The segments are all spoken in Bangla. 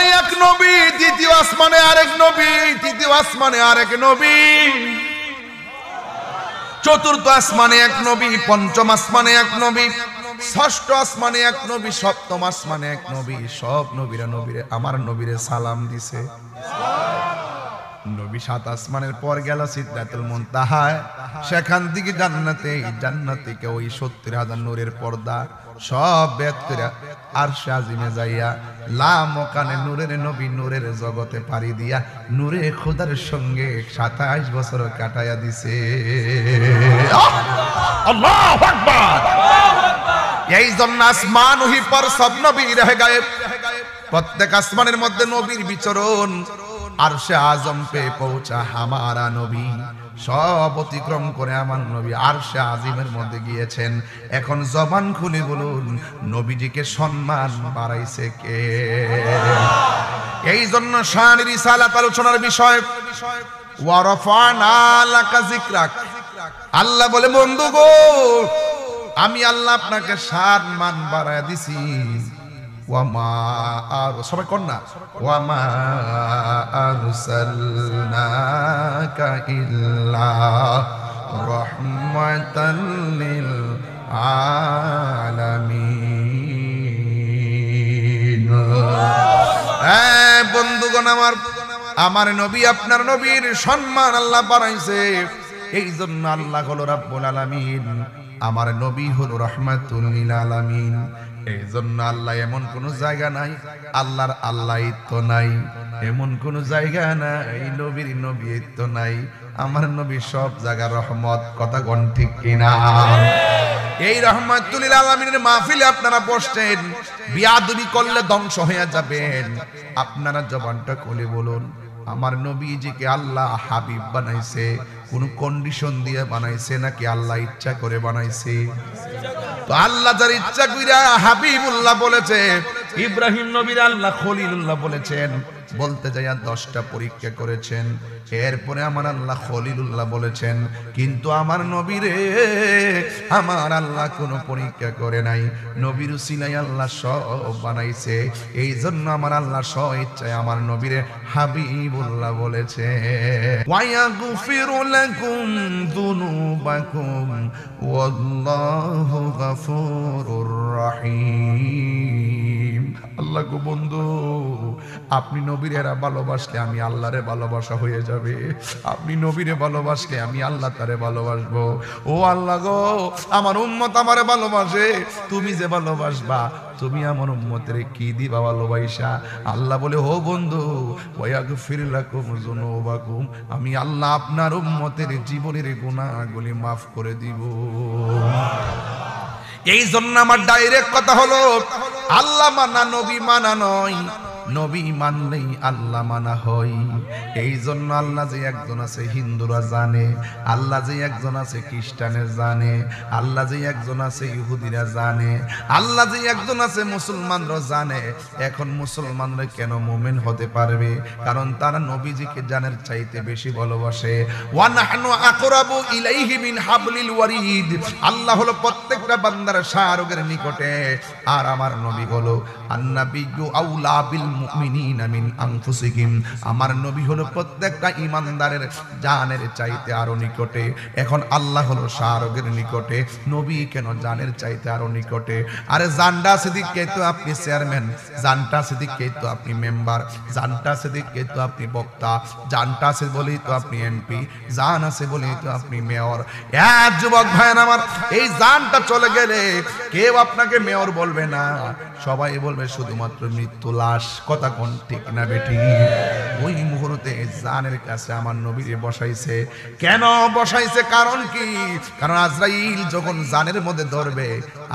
আসমানে এক নবী, দ্বিতীয় আসমানে আরেক নবী, তৃতীয় আসমানে আরেক নবী, চতুর্থ আসমানে এক নবী, পঞ্চম আসমানে এক নবী, ষষ্ঠ আসমানে এক নবী, সপ্তম আসমানে এক নবী। সব নবীরা আমার নবীরে সালাম দিছে। নবী সাত আসমানের পর গেল সিদরাতুল মুনতাহায়, সেখান থেকে জান্নাতে ওই ৭০,০০০ নূরের পর্দা সব বেদ করে আরশে আজিমে যাইয়া লামকানে নূরের নবী নূরের জগতে পাড়ি দিয়া নূরে খোদার সঙ্গে ২৭ বছর কাটাইয়া দিছে। আল্লাহু আকবার। এই জন্য আসমান ওহি পর সব নবী রহে গায়েব। প্রত্যেক আসমানের মধ্যে নবীর বিচরণ। আরশে আজম পে পৌঁছা হামারা নবী, সব অতিক্রম করে আমার নবী আরশে আজিমের মধ্যে গিয়েছেন। এখন জবান খুলে বলুন, নবীজিকে সম্মান বাড়াইছে কে? এই জন্য শান রিসালাত আলোচনার বিষয় ওয়া রাফা'না লাকা যিকরাক। আল্লাহ বলে, বন্ধু গো, আমি আল্লাহ আপনাকে সম্মান বাড়ায় দিছি। ওয়ামা আর সবাই কন্যা ওয়ামা আরসালনাকা ইল্লা রাহমাতাল লিল আলামিন। বন্ধুগণ, আমার নবী, আপনার নবীর সম্মান আল্লাহ বাড়াইছে। এই জন্য আল্লাহ হলো রাব্বুল আলামিন, আমার নবী হলো রাহমাতুল লিল আলামিন। এই জন্য আল্লাহ এমন কোন জায়গা নাই আল্লাহর আল্লাহিত্ব নাই, এমন কোন জায়গা নাই নবীর নবীত্ব নাই। আমার নবী সব জায়গা রহমত। কথা কোন ঠিক কিনা? এই রাহমাতুল লিল আলামিনের মাহফিলে আপনারা বসছেন, বিয়াদবি করলে ধ্বংস হয়ে যাবেন। আপনারা জবানটা খুলে বলুন, আমার নবীজিকে আল্লাহ হাবিব বানাইছে কোন কন্ডিশন দিয়ে বানাইছে নাকি আল্লাহ ইচ্ছা করে বানাইছে? তো আল্লাহ যার ইচ্ছা কইরা হাবিবুল্লাহ বলেছে, ইব্রাহিম নবীর আল্লাহ খলিলুল্লাহ বলেছেন, বলতে যাইয়া 10টা পরীক্ষা করেছেন। এরপরে আমার আল্লাহ খলিলুল্লাহ বলেছেন, কিন্তু আমার নবীরে আমার আল্লাহ কোনো পরীক্ষা করে নাই। নবীর উসিলায় আল্লাহ সব বানাইছে। এই জন্য আমার আল্লাহ স্ব ইচ্ছায় আমার নবীরে হাবিবুল্লাহ বলেছে। ওয়ায়াগফিরু লাকুম যুনুবাকুম ওয়াল্লাহু গফুরুর রহিম। আল্লাহ গো বন্ধু, আপনি নবীরে ভালোবাসলে আমি আল্লাহরে ভালোবাসা হয়ে যাবে। আপনি নবীরে ভালোবাসলে আমি আল্লাহ তারে ভালোবাসবো। ও আল্লাহ গো, আমার উম্মত আমারে ভালোবাসে, তুমি যে ভালোবাসবা, তুমি আমার উম্মতের কি দিবা ভালোবাসা? আল্লাহ বলে, ও বন্ধু, ওয়াগফির লাকুম যুনুবাকুম, আমি আল্লাহ আপনার উম্মতের জীবনের গুনাহগুলি মাফ করে দিব। এই জন্য আমার ডাইরেক্ট কথা হলো, আল্লাহ মানা নবী মানা নয়, নবী মানলেই আল্লাহ মানা হয়। এই জন্য আল্লাহ যে একজন আছে হিন্দুরা জানে, আল্লাহ যে একজন আছে খ্রিস্টানের জানে, আল্লাহ যে একজন আছে ইহুদিরা জানে, আল্লাহ যে একজন আছে মুসলমানরা জানে। এখন মুসলমানরা কেন মুমিন হতে পারবে? কারণ তারা নবীজিকে জানের চাইতে বেশি ভালোবাসে। ওয়া নাহনু আকরাবু ইলাইহি মিন হাবলিল ওয়ারিদ। আল্লাহ হলো প্রত্যেকটা বান্দার শাহরগের নিকটে, আর আমার নবী হলো আন-নাবিয়্যু আউলা বিল মুমিনিনা মিন আনফুসিহিম। আমার নবী হলো প্রত্যেকটা ঈমানদারের জানের চাইতে আরো নিকটে। এখন আল্লাহ হলো শাহরগের নিকটে, নবী কেন জানের চাইতে আরো নিকটে? আরে জানটা সিদ্দিককে তো আপনি চেয়ারম্যান, জানটা সিদ্দিককে তো আপনি মেম্বার, জানটা সিদ্দিককে তো আপনি বক্তা, জানটা আছে বলেই তো আপনি এমপি, জান আছে বলেই তো আপনি মেয়র। এক যুবক ভাইয়ের আমার, এই জানটা চলে গেলে কেউ আপনাকে মেয়র বলবে না, সবাই বলবে শুধুমাত্র মৃত্যু লাশ। কথা কোন ঠিক না বেঠি? ওই মুহূর্তে জানের কাছে আমার নবীরে বসাইছে। কেন বসাইছে? কারণ কি? কারণ আজরাইল যখন জানের মধ্যে ধরবে,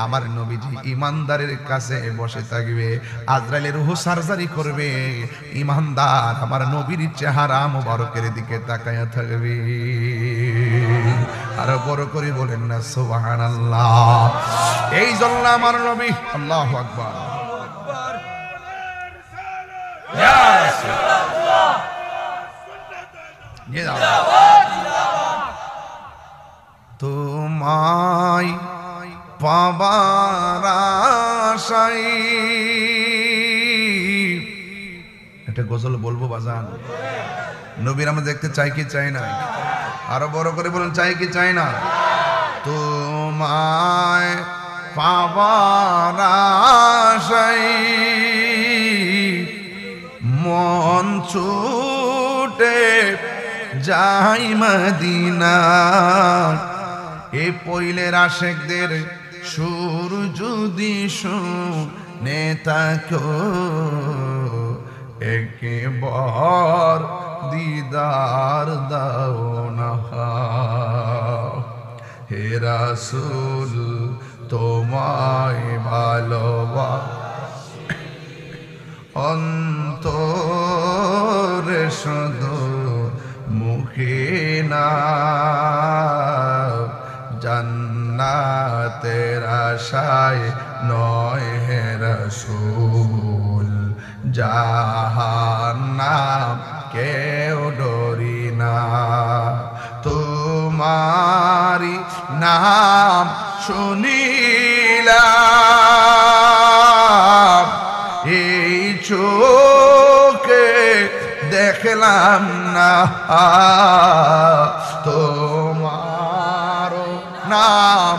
আমার নবীজি ইমানদারের কাছে বসে থাকবে। আজরাইলের রূহ সার্জারি করবে, ইমানদার আমার নবীর চেহারা মোবারকের দিকে তাকায়া থাকবে। আর বড় করে বলেন না সুবহানাল্লাহ। এই জন্য আমার নবী, আল্লাহু আকবার, তোমায় পাবার আশায় দুইটা গজল বলবো বাজান? নবীর আমরা দেখতে চাই কি চাই না? আরো বড় করে বলুন, চাই কি চাই না? তোমায় পাবার আশায় মন ছুটে যাই মদিনা। এ পইলের আশেকদের সুর যদি শুনে থাকো, একবার দিদার দাও না। হে রাসূল তোমায় ভালোবাসি, অন্তরে শুধু মুখে না। জান্নাতের আশায় নয় হে রাসূল, জাহান্নাম কেউ ডরি না। তোমারি নাম শুনিলাম, এই চোখে দেখলাম না। তোমার নাম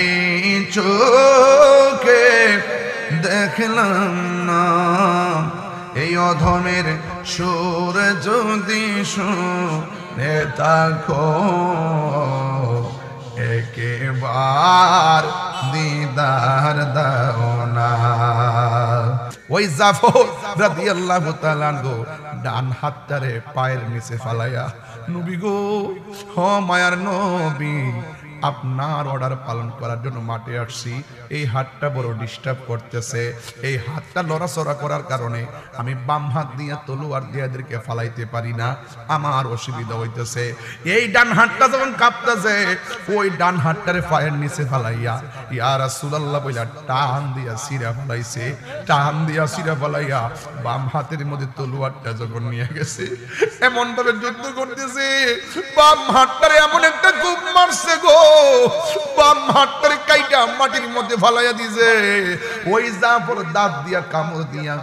এই চোখে দেখলাম না। এই অধমের সুর যদি শুনে থাকো, একবার দিদার দাও না। ওই জাফর রাদিয়াল্লাহু তাআলা আনহু ডান হাতটারে পায়ের নিচে ফালাইয়া, নবী গো, হ মায়ার নবী, আপনার অর্ডার পালন করার জন্য মাঠে আসছি। এই হাতটা বড় ডিস্টার্ব করতেছে, এই হাতটা লড়াচড়া করার কারণে আমি বাম হাত দিয়ে তলোয়ার দিয়ে এদেরকে ফালাইতে পারি না, আমার অসুবিধা হইতেছে। এই ডান হাতটা যখন কাঁপতেছে, ওই ডান হাতটারে পায়ের নিচে ফালাইয়া ইয়া রাসূলুল্লাহ বইলা টান দিয়া সিরা ফালাইছে। টান দিয়া সিরা ফালাইয়া বাম হাতের মধ্যে তলোয়ারটা যখন নিয়ে গেছে, এমন ভাবে যুদ্ধ করতেছে, বাম হাতটারে এমন একটা গুপ মারছে গো, বাম হাতটারে কাইটা মাটির মধ্যে ফালাইয়া দিছে। ওই জাফর দাঁত দিয়া কামড় দিয়া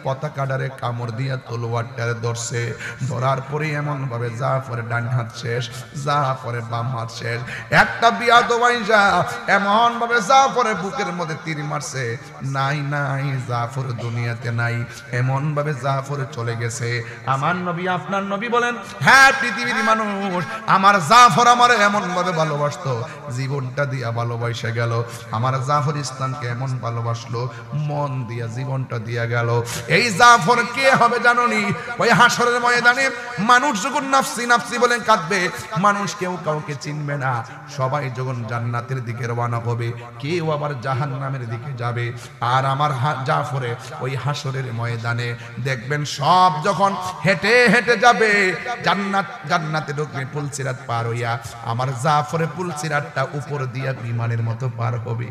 পতাকাটারে কামড় দিয়া তলোয়ারটারে ধরছে। ধরার পরে এমন ভাবে জাফরের ডান হাত শেষ, জাফরের বাম হাত শেষ। একটা বিয়াদব আইসা এমন ভাবে জাফরের বুকের মধ্যে তীর মারছে, নাই নাই জাফর দুনিয়াতে নাই। এমন ভাবে জাফর চলে গেছে। আমার নবী, আপনার নবী বলেন, হ্যাঁ পৃথিবীর মানুষ, আমার জাফর আমারে এমন ভাবে ভালোবাসতো, জীবনটা দিয়া ভালোবাসা গেল। আমার জাফর ইসলামকে এমন ভালোবাসলো, মন দিয়া জীবনটা দিয়া গেল। এই জাফর কে হবে জানোনি? ওই হাসরের ময়দানে মানুষ যখন নাফসি নাফসি বলে কাঁদবে, মানুষ কেউ কাউকে চিনবে না, সবাই যখন জান্নাতের দিকে রওনা হবে, কেউ আবার জাহান্নামের দিকে যাবে। আর আমার জাফরে ওই হাসরের ময়দানে দেখবেন সব যখন হেঁটে হেঁটে যাবে, জান্নাতে ঢুকবে পুলসিরাত পার হইয়া, আমার জাফরে পুলসিরাতটা উপর দিয়া বিমানের মতো পার হবে।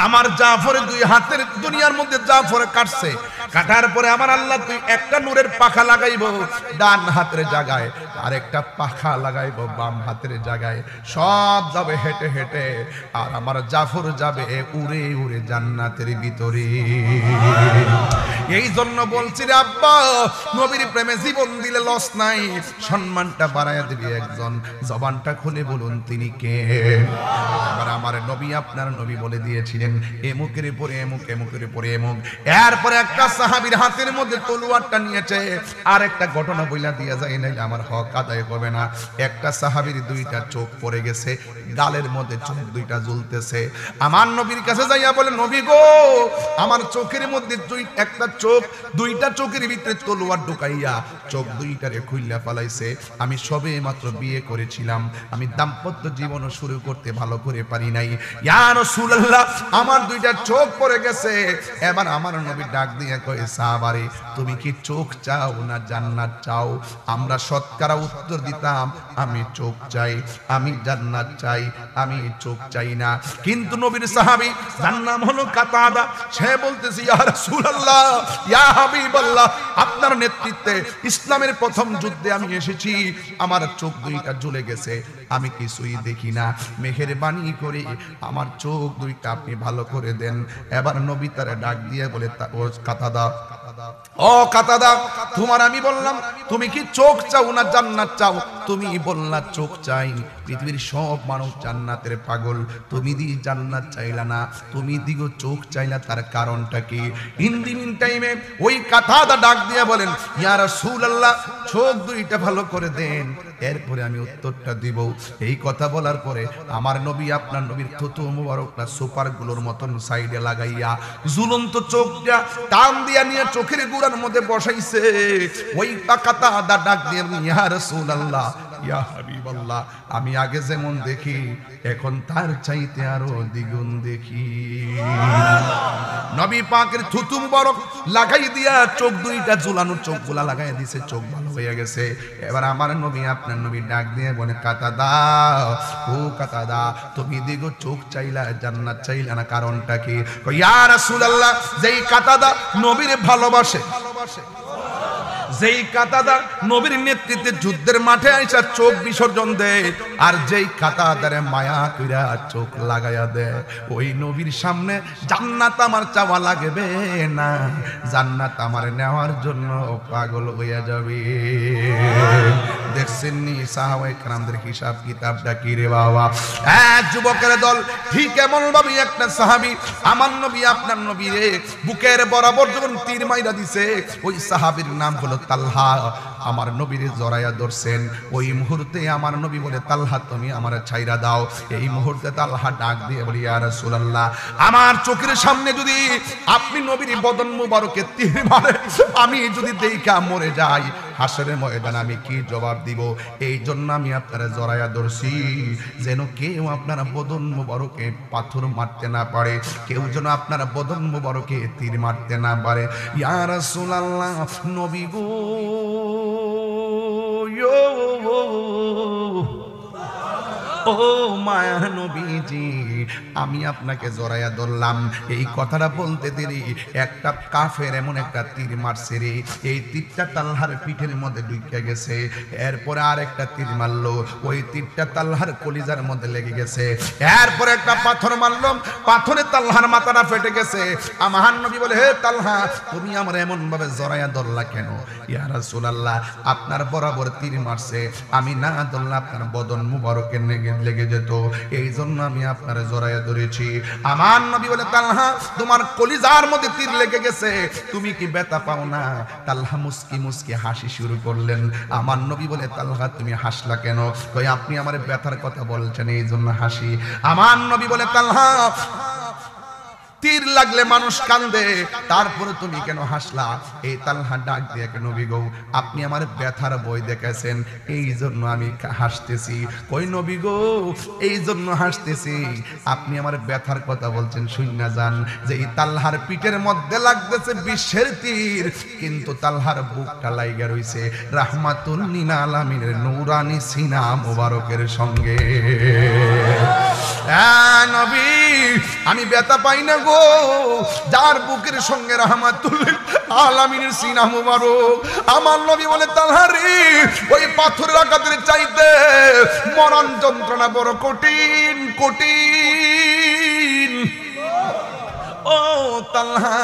আমার জাফরে দুই হাতের দুনিয়ার মধ্যে জাফরে কাটছে, কাটার পরে আমার আল্লাহ তুই একটা নূরের পাখা লাগাইবো ডান হাতের জায়গায়, আর একটা পাখা লাগাইবো বাম হাতের জায়গায়, সব যাবে হেঁটে হেঁটে, আর আমার জাফর যাবে উড়ে উড়ে জান্নাতের ভিতরে। এই জন্য বলছি রে আব্বা, নবীর প্রেমে জীবন দিলে লস নাই, সম্মানটা বাড়াইয়া দিবি একজন। জবানটা খুলে বলুন তিনি কে? এবার আমার নবী, আপনার নবী বলে দিয়েছিলেন এমুকের পরে এমুক, এমুকের পরে এমুক। এরপরে একটা সাহাবীর হাতের মধ্যে তলোয়ারটা নিয়েছে, আর একটা ঘটনা বইলা দিয়া যায়, নাইলে আমার হক আদায় হবে না। একটা সাহাবীর দুইটা চোখ পড়ে গেছে, গালের মধ্যে চোখ দুইটা জ্বলতেছে। আমার নবীর কাছে যাইয়া বলে, নবী গো, আমার চোখের মধ্যে একটা চোখ, দুইটা চোখের ভিতরে তলোয়ার ঢুকাইয়া চোখ দুইটারে খুইলা ফেলাইছে। আমি সবে মাত্র বিয়ে করেছিলাম, আমি দাম্পত্য জীবনও শুরু করতে ভালো করে পারি নাই। ইয়া রাসূলুল্লাহ, আমার দুইটা চোখ পড়ে গেছে। এবার আমার নবী ডাক দিয়ে কয়, সাহাবারে, তুমি কি চোখ চাও না জান্নাত চাও? আমরা শতকরা উত্তর দিতাম, আমি চোখ চাই, আমি জান্নাত চাই, আমি চোখ চাই না। কিন্তু নবীর সাহাবী, যার নাম হলো কাতাদা, সে বলতেছে, ইয়া রাসূলুল্লাহ, ইয়া হাবিবাল্লাহ, আপনার নেতৃত্বে ইসলামের প্রথম যুদ্ধে আমি এসেছি, আমার চোখ দুইটা জ্বলে গেছে, আমি কিছুই দেখি না, মেহেরবানি করে আমার চোখ দুইটা আপনি ভালো করে দেন। এবার নবী তারে ডাক দিয়ে বলে, ও কাতাদা, ও কাতাদা, তোমার আমি বললাম তুমি কি চোখ চাও না জান্নাত চাও? তুমি বললা চোখ চাই। পৃথিবীর সব মানুষ জান্নাতের পাগল, তুমি দি জান্নাত চাইলা না, তুমি দিগো চোখ চাইলা, তার কারণটা কি? ইন দি মিন টাইমে ওই কাতাদা ডাক দিয়ে বলেন, ইয়া রাসূলুল্লাহ, চোখ দুইটা ভালো করে দেন, এরপরে আমি উত্তরটা দিব। এই কথা বলার পরে আমার নবী আপনার নবীর থুতু মুবারকটা সুপার গুলোর মতন সাইডে লাগাইয়া ঝুলন্ত চোখটা টান দিয়া নিয়ে চোখের গুড়ার মধ্যে বসাইছে। ওই কাতাদা ডাক দিয়ে, ইয়া রাসূলুল্লাহ, ইয়া হাবিবাল্লাহ, আমি আগে যেমন দেখি এখন তার চাইতে আরো দ্বিগুণ দেখি। নবী পাকের থুতু মুবারক লাগাই দিয়া চোখ দুইটা ঝুলানো চোখগুলা লাগাই দিছে, চোখ ভালো হয়ে গেছে। এবার আমার নবী আপনার নবী ডাক দিয়ে বলে, কাতাদা, ও কাতাদা, তুমি দিগো চোখ চাইলা জান্নাত চাইলা না, কারণটা কি? ইয়া রাসূলুল্লাহ, যেই কাতাদা নবীর ভালোবাসে, যেই কাতাদা নবীর নেতৃত্বে যুদ্ধের মাঠে আইসা চোখ বিসর্জন দেয়, আর যেই কাতাদারে মায়া কইরা চোখ লাগাইয়া দেয়, ওই নবীর সামনে জান্নাত আমার চাওয়া লাগবে না, জান্নাত আমার নেওয়ার জন্য পাগল হইয়া যাবে। দেখছেন নি সাহাবায়ে কেরামদের হিসাব কিতাবটা কি রে বাবা? যুবকের দল, ঠিক এমন ভাবে একটা সাহাবী আমার নবী আপনার নবী রে বুকের বরাবর যখন তীর মাইরা দিছে, ওই সাহাবীর নাম হলো তালহা। আমার নবীরে জড়াইয়া ধরছেন, ওই মুহূর্তে আমার নবী বলে, তালহা তুমি আমার ছাইরা দাও। এই মুহূর্তে তালহা ডাক দিয়ে বলি, ইয়া রাসূলুল্লাহ, আমার চোখের সামনে যদি আপনি নবীর বদন মুবারকে তীর মারে, আমি যদি দেইখা মরে যাই, হাসরের ময়দানে আমি কি জবাব দিব? এই জন্য আমি আপনারা জড়াইয়া ধরছি, যেন কেউ আপনারা বদন মুবারকে পাথর মারতে না পারে, কেউ যেন আপনারা বদন মুবারকে তীর মারতে না পারে। ইয়া রাসূলুল্লাহ, নবী গো, ও মায়া নবীজি, আমি আপনাকে জড়াইয়া ধরলাম। এই কথাটা বলতে দেরি একটা কাফের এমন একটা তীর মারছে রে, এই তীরটা তালহার পিঠের মধ্যে ঢুকে গেছে। এরপরে আর একটা তীর মারলো, ওই তীরটা তালহার কলিজার মধ্যে লেগে গেছে। এরপরে একটা পাথর মারলো, পাথরে তালহার মাথাটা ফেটে গেছে। আমার নবী বলে, হে তালহা, তুমি আমার এমন ভাবে জড়াইয়া ধরলা কেন? ইয়া রাসূলুল্লাহ, আপনার বরাবর তীর মারছে, আমি না ধরলে আপনার বদন মুবারকে লেগে যেত, এই জন্য আমি আপনার জড়াইয়া ধরেছি। আমার নবী বলে, তালহা, তোমার কলিজার মধ্যে তীর লেগে গেছে, তুমি কি ব্যথা পাও না? তালহা মুস্কি মুস্কি হাসি শুরু করলেন। আমার নবী বলে, তালহা তুমি হাসলা কেন? কই, আপনি আমার ব্যথার কথা বলছেন, এই জন্য হাসি। আমার নবী বলে, তালহা, তীর লাগলে মানুষ কান্দে, তারপরে তুমি কেন হাসলা? এই তালহা ডাক দিয়ে, নবী গো, আপনি আমার ব্যথার বই দেখেছেন, এই জন্য আমি হাসতেছি। কই নবী গো, এই জন্য হাসতেছি, আপনি আমার ব্যথার কথা বলছেন, শুননা যান যে এই তালহার পিঠের মধ্যে লাগতেছে বিশ্বের তীর, কিন্তু তালহার বুকটা লাইগা রইছে রাহমাতুল লিল আলামিনের নূরানি সিনা মোবারকের সঙ্গে। নবী, আমি ব্যথা পাই না গো, যার বুকের সঙ্গে রাহমাতুল লিল আলামিনের সিনা মোবারক। আমার নবী বলে, তালহা রে, ওই পাথরের আঘাতের চাইতে মরণ যন্ত্রণা বড় কঠিন কঠিন। ও তালহা,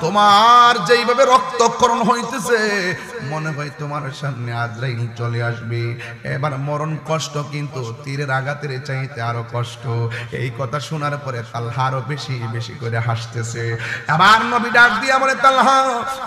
তোমার যেইভাবে রক্তক্ষরণ হইতেছে, মনে হয় তোমার সামনে আজরাইল চলে আসবে। এবার মরণ কষ্ট, কিন্তু তীরের আঘাতের চাইতে আরো কষ্ট। এই কথা শোনার পরে তালহা আরো বেশি বেশি করে হাসতেছে। আবার নবী ডাক দিয়া বলে, তালহা,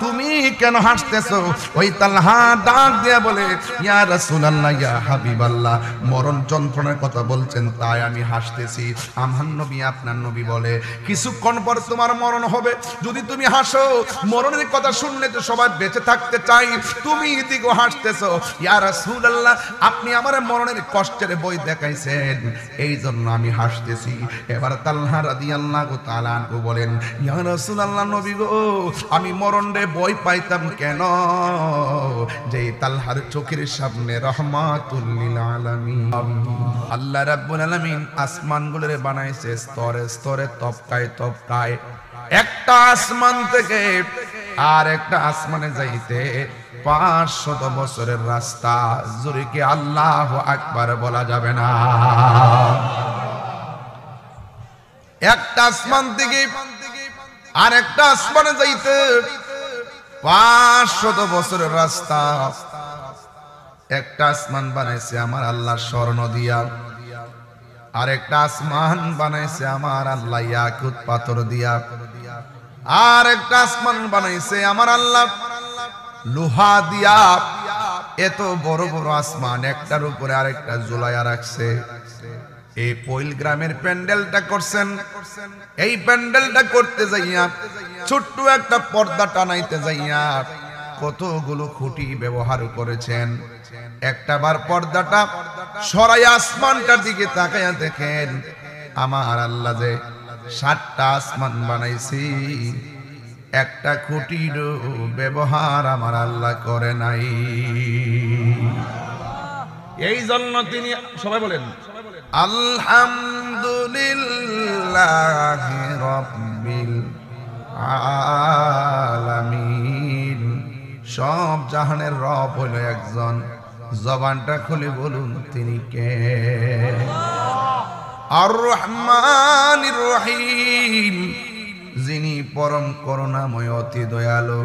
তুমি কেন হাসতেছো? ওই তালহা ডাক দিয়া বলে, ইয়া রাসূলুল্লাহ, ইয়া হাবিবাল্লাহ, মরণ যন্ত্রণার কথা বলছেন, তাই আমি হাসতেছি। আমার নবী আপনার নবী বলে, কিছুক্ষণ পর তোমার মরণ হবে, যদি তুমি হাসো, মরণের কথা শুনলে তো সবাই বেঁচে থাকতে চাই, তুমি দিগো হাসতেছো। ইয়া রাসূলুল্লাহ, আপনি আমার মরণের কষ্টের বই দেখাইছেন, এই জন্য আমি হাসতেছি। এবার তালহা রাদিয়াল্লাহু তাআলা আনহু বলেন, ইয়া রাসূলুল্লাহ, নবী গো, আমি মরণে বই পাইতাম কেন? যে তালহার চোখের সামনে রাহমাতুল লিল আলামিন। আল্লাহ রাব্বুল আলামিন আসমানগুলোরে বানাইছে স্তরে স্তরে, তপকায় তপকায়। একটা আসমান থেকে আর একটা আসমানে যাইতে 500 বছরের রাস্তা। জোরে কি আল্লাহু আকবার বলা যাবে না? একটা আসমান থেকে আর একটা আসমানে যাইতে 500 বছরের রাস্তা। একটা আসমান বানাইছে আমার আল্লাহ স্বর্ণ দিয়া, আর একটা আসমান বানাইছে আমার আল্লাহ ইয়াকুত পাথর দিয়া, আর একটা আসমান বানাইছে আমার আল্লাহ লোহা দিয়া। এত বড় বড় আসমান একটার উপরে আরেকটা ঝুলাইয়া রাখছে। এই পৈল গ্রামের প্যান্ডেলটা করছেন, এই প্যান্ডেলটা করতে যাইয়া ছোট্ট একটা পর্দা টানাইতে যাইয়া কতগুলো খুঁটি ব্যবহার করেছেন। একটাবার পর্দাটা সরাই আসমানটার দিকে তাকাইয়া দেখেন আমার আল্লাহ যে 7টা আসমান বানাইছি, একটা খুঁটির ব্যবহার আমার আল্লাহ করে নাই। এই জন্য তিনি সবাই বলেন আলহামদুলিল্লাহি রাব্বিল আলামিন। সব জাহানের রব হলো একজন, জবানটা খুলে বলুন তিনি কে? আর রহমানির রহিম, যিনি পরম করুণাময় অতি দয়ালু।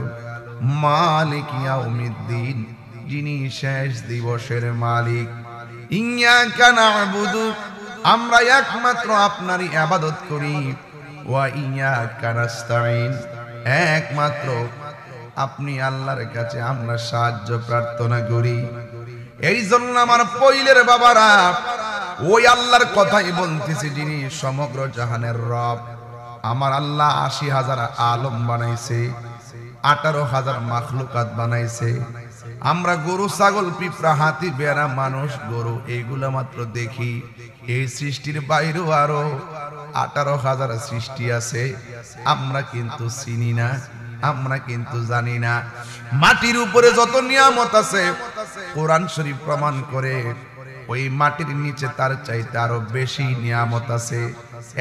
মালিক ইয়াউমিদ্দিন, যিনি শেষ দিবসের মালিক। ইয়্যাকা না'বুদু, আমরা একমাত্র আপনারই ইবাদত করি। ওয়া ইয়্যাকা নাস্তাঈন, একমাত্র আপনি আল্লাহর কাছে আমরা সাহায্য প্রার্থনা করি। এই জন্য আমার পৈলের বাবারা ওই আল্লাহর কথাই বলতেছি, যিনি সমগ্র জাহানের রব। আমার আল্লাহ 80,000 আলম বানাইছে, 18,000 মাখলুকাত বানাইছে। আমরা গরু, ছাগল, পিঁপড়া, হাতি, বেড়া, মানুষ, গরু এইগুলা মাত্র দেখি। এই সৃষ্টির বাইরেও আরো 18,000 সৃষ্টি আছে, আমরা কিন্তু চিনি না, আমরা কিন্তু জানি না। মাটির উপরে যত নিয়ামত আছে কোরআন শরীফ প্রমাণ করে ওই মাটির নিচে তার চাইতে আরো বেশি নিয়ামত আছে।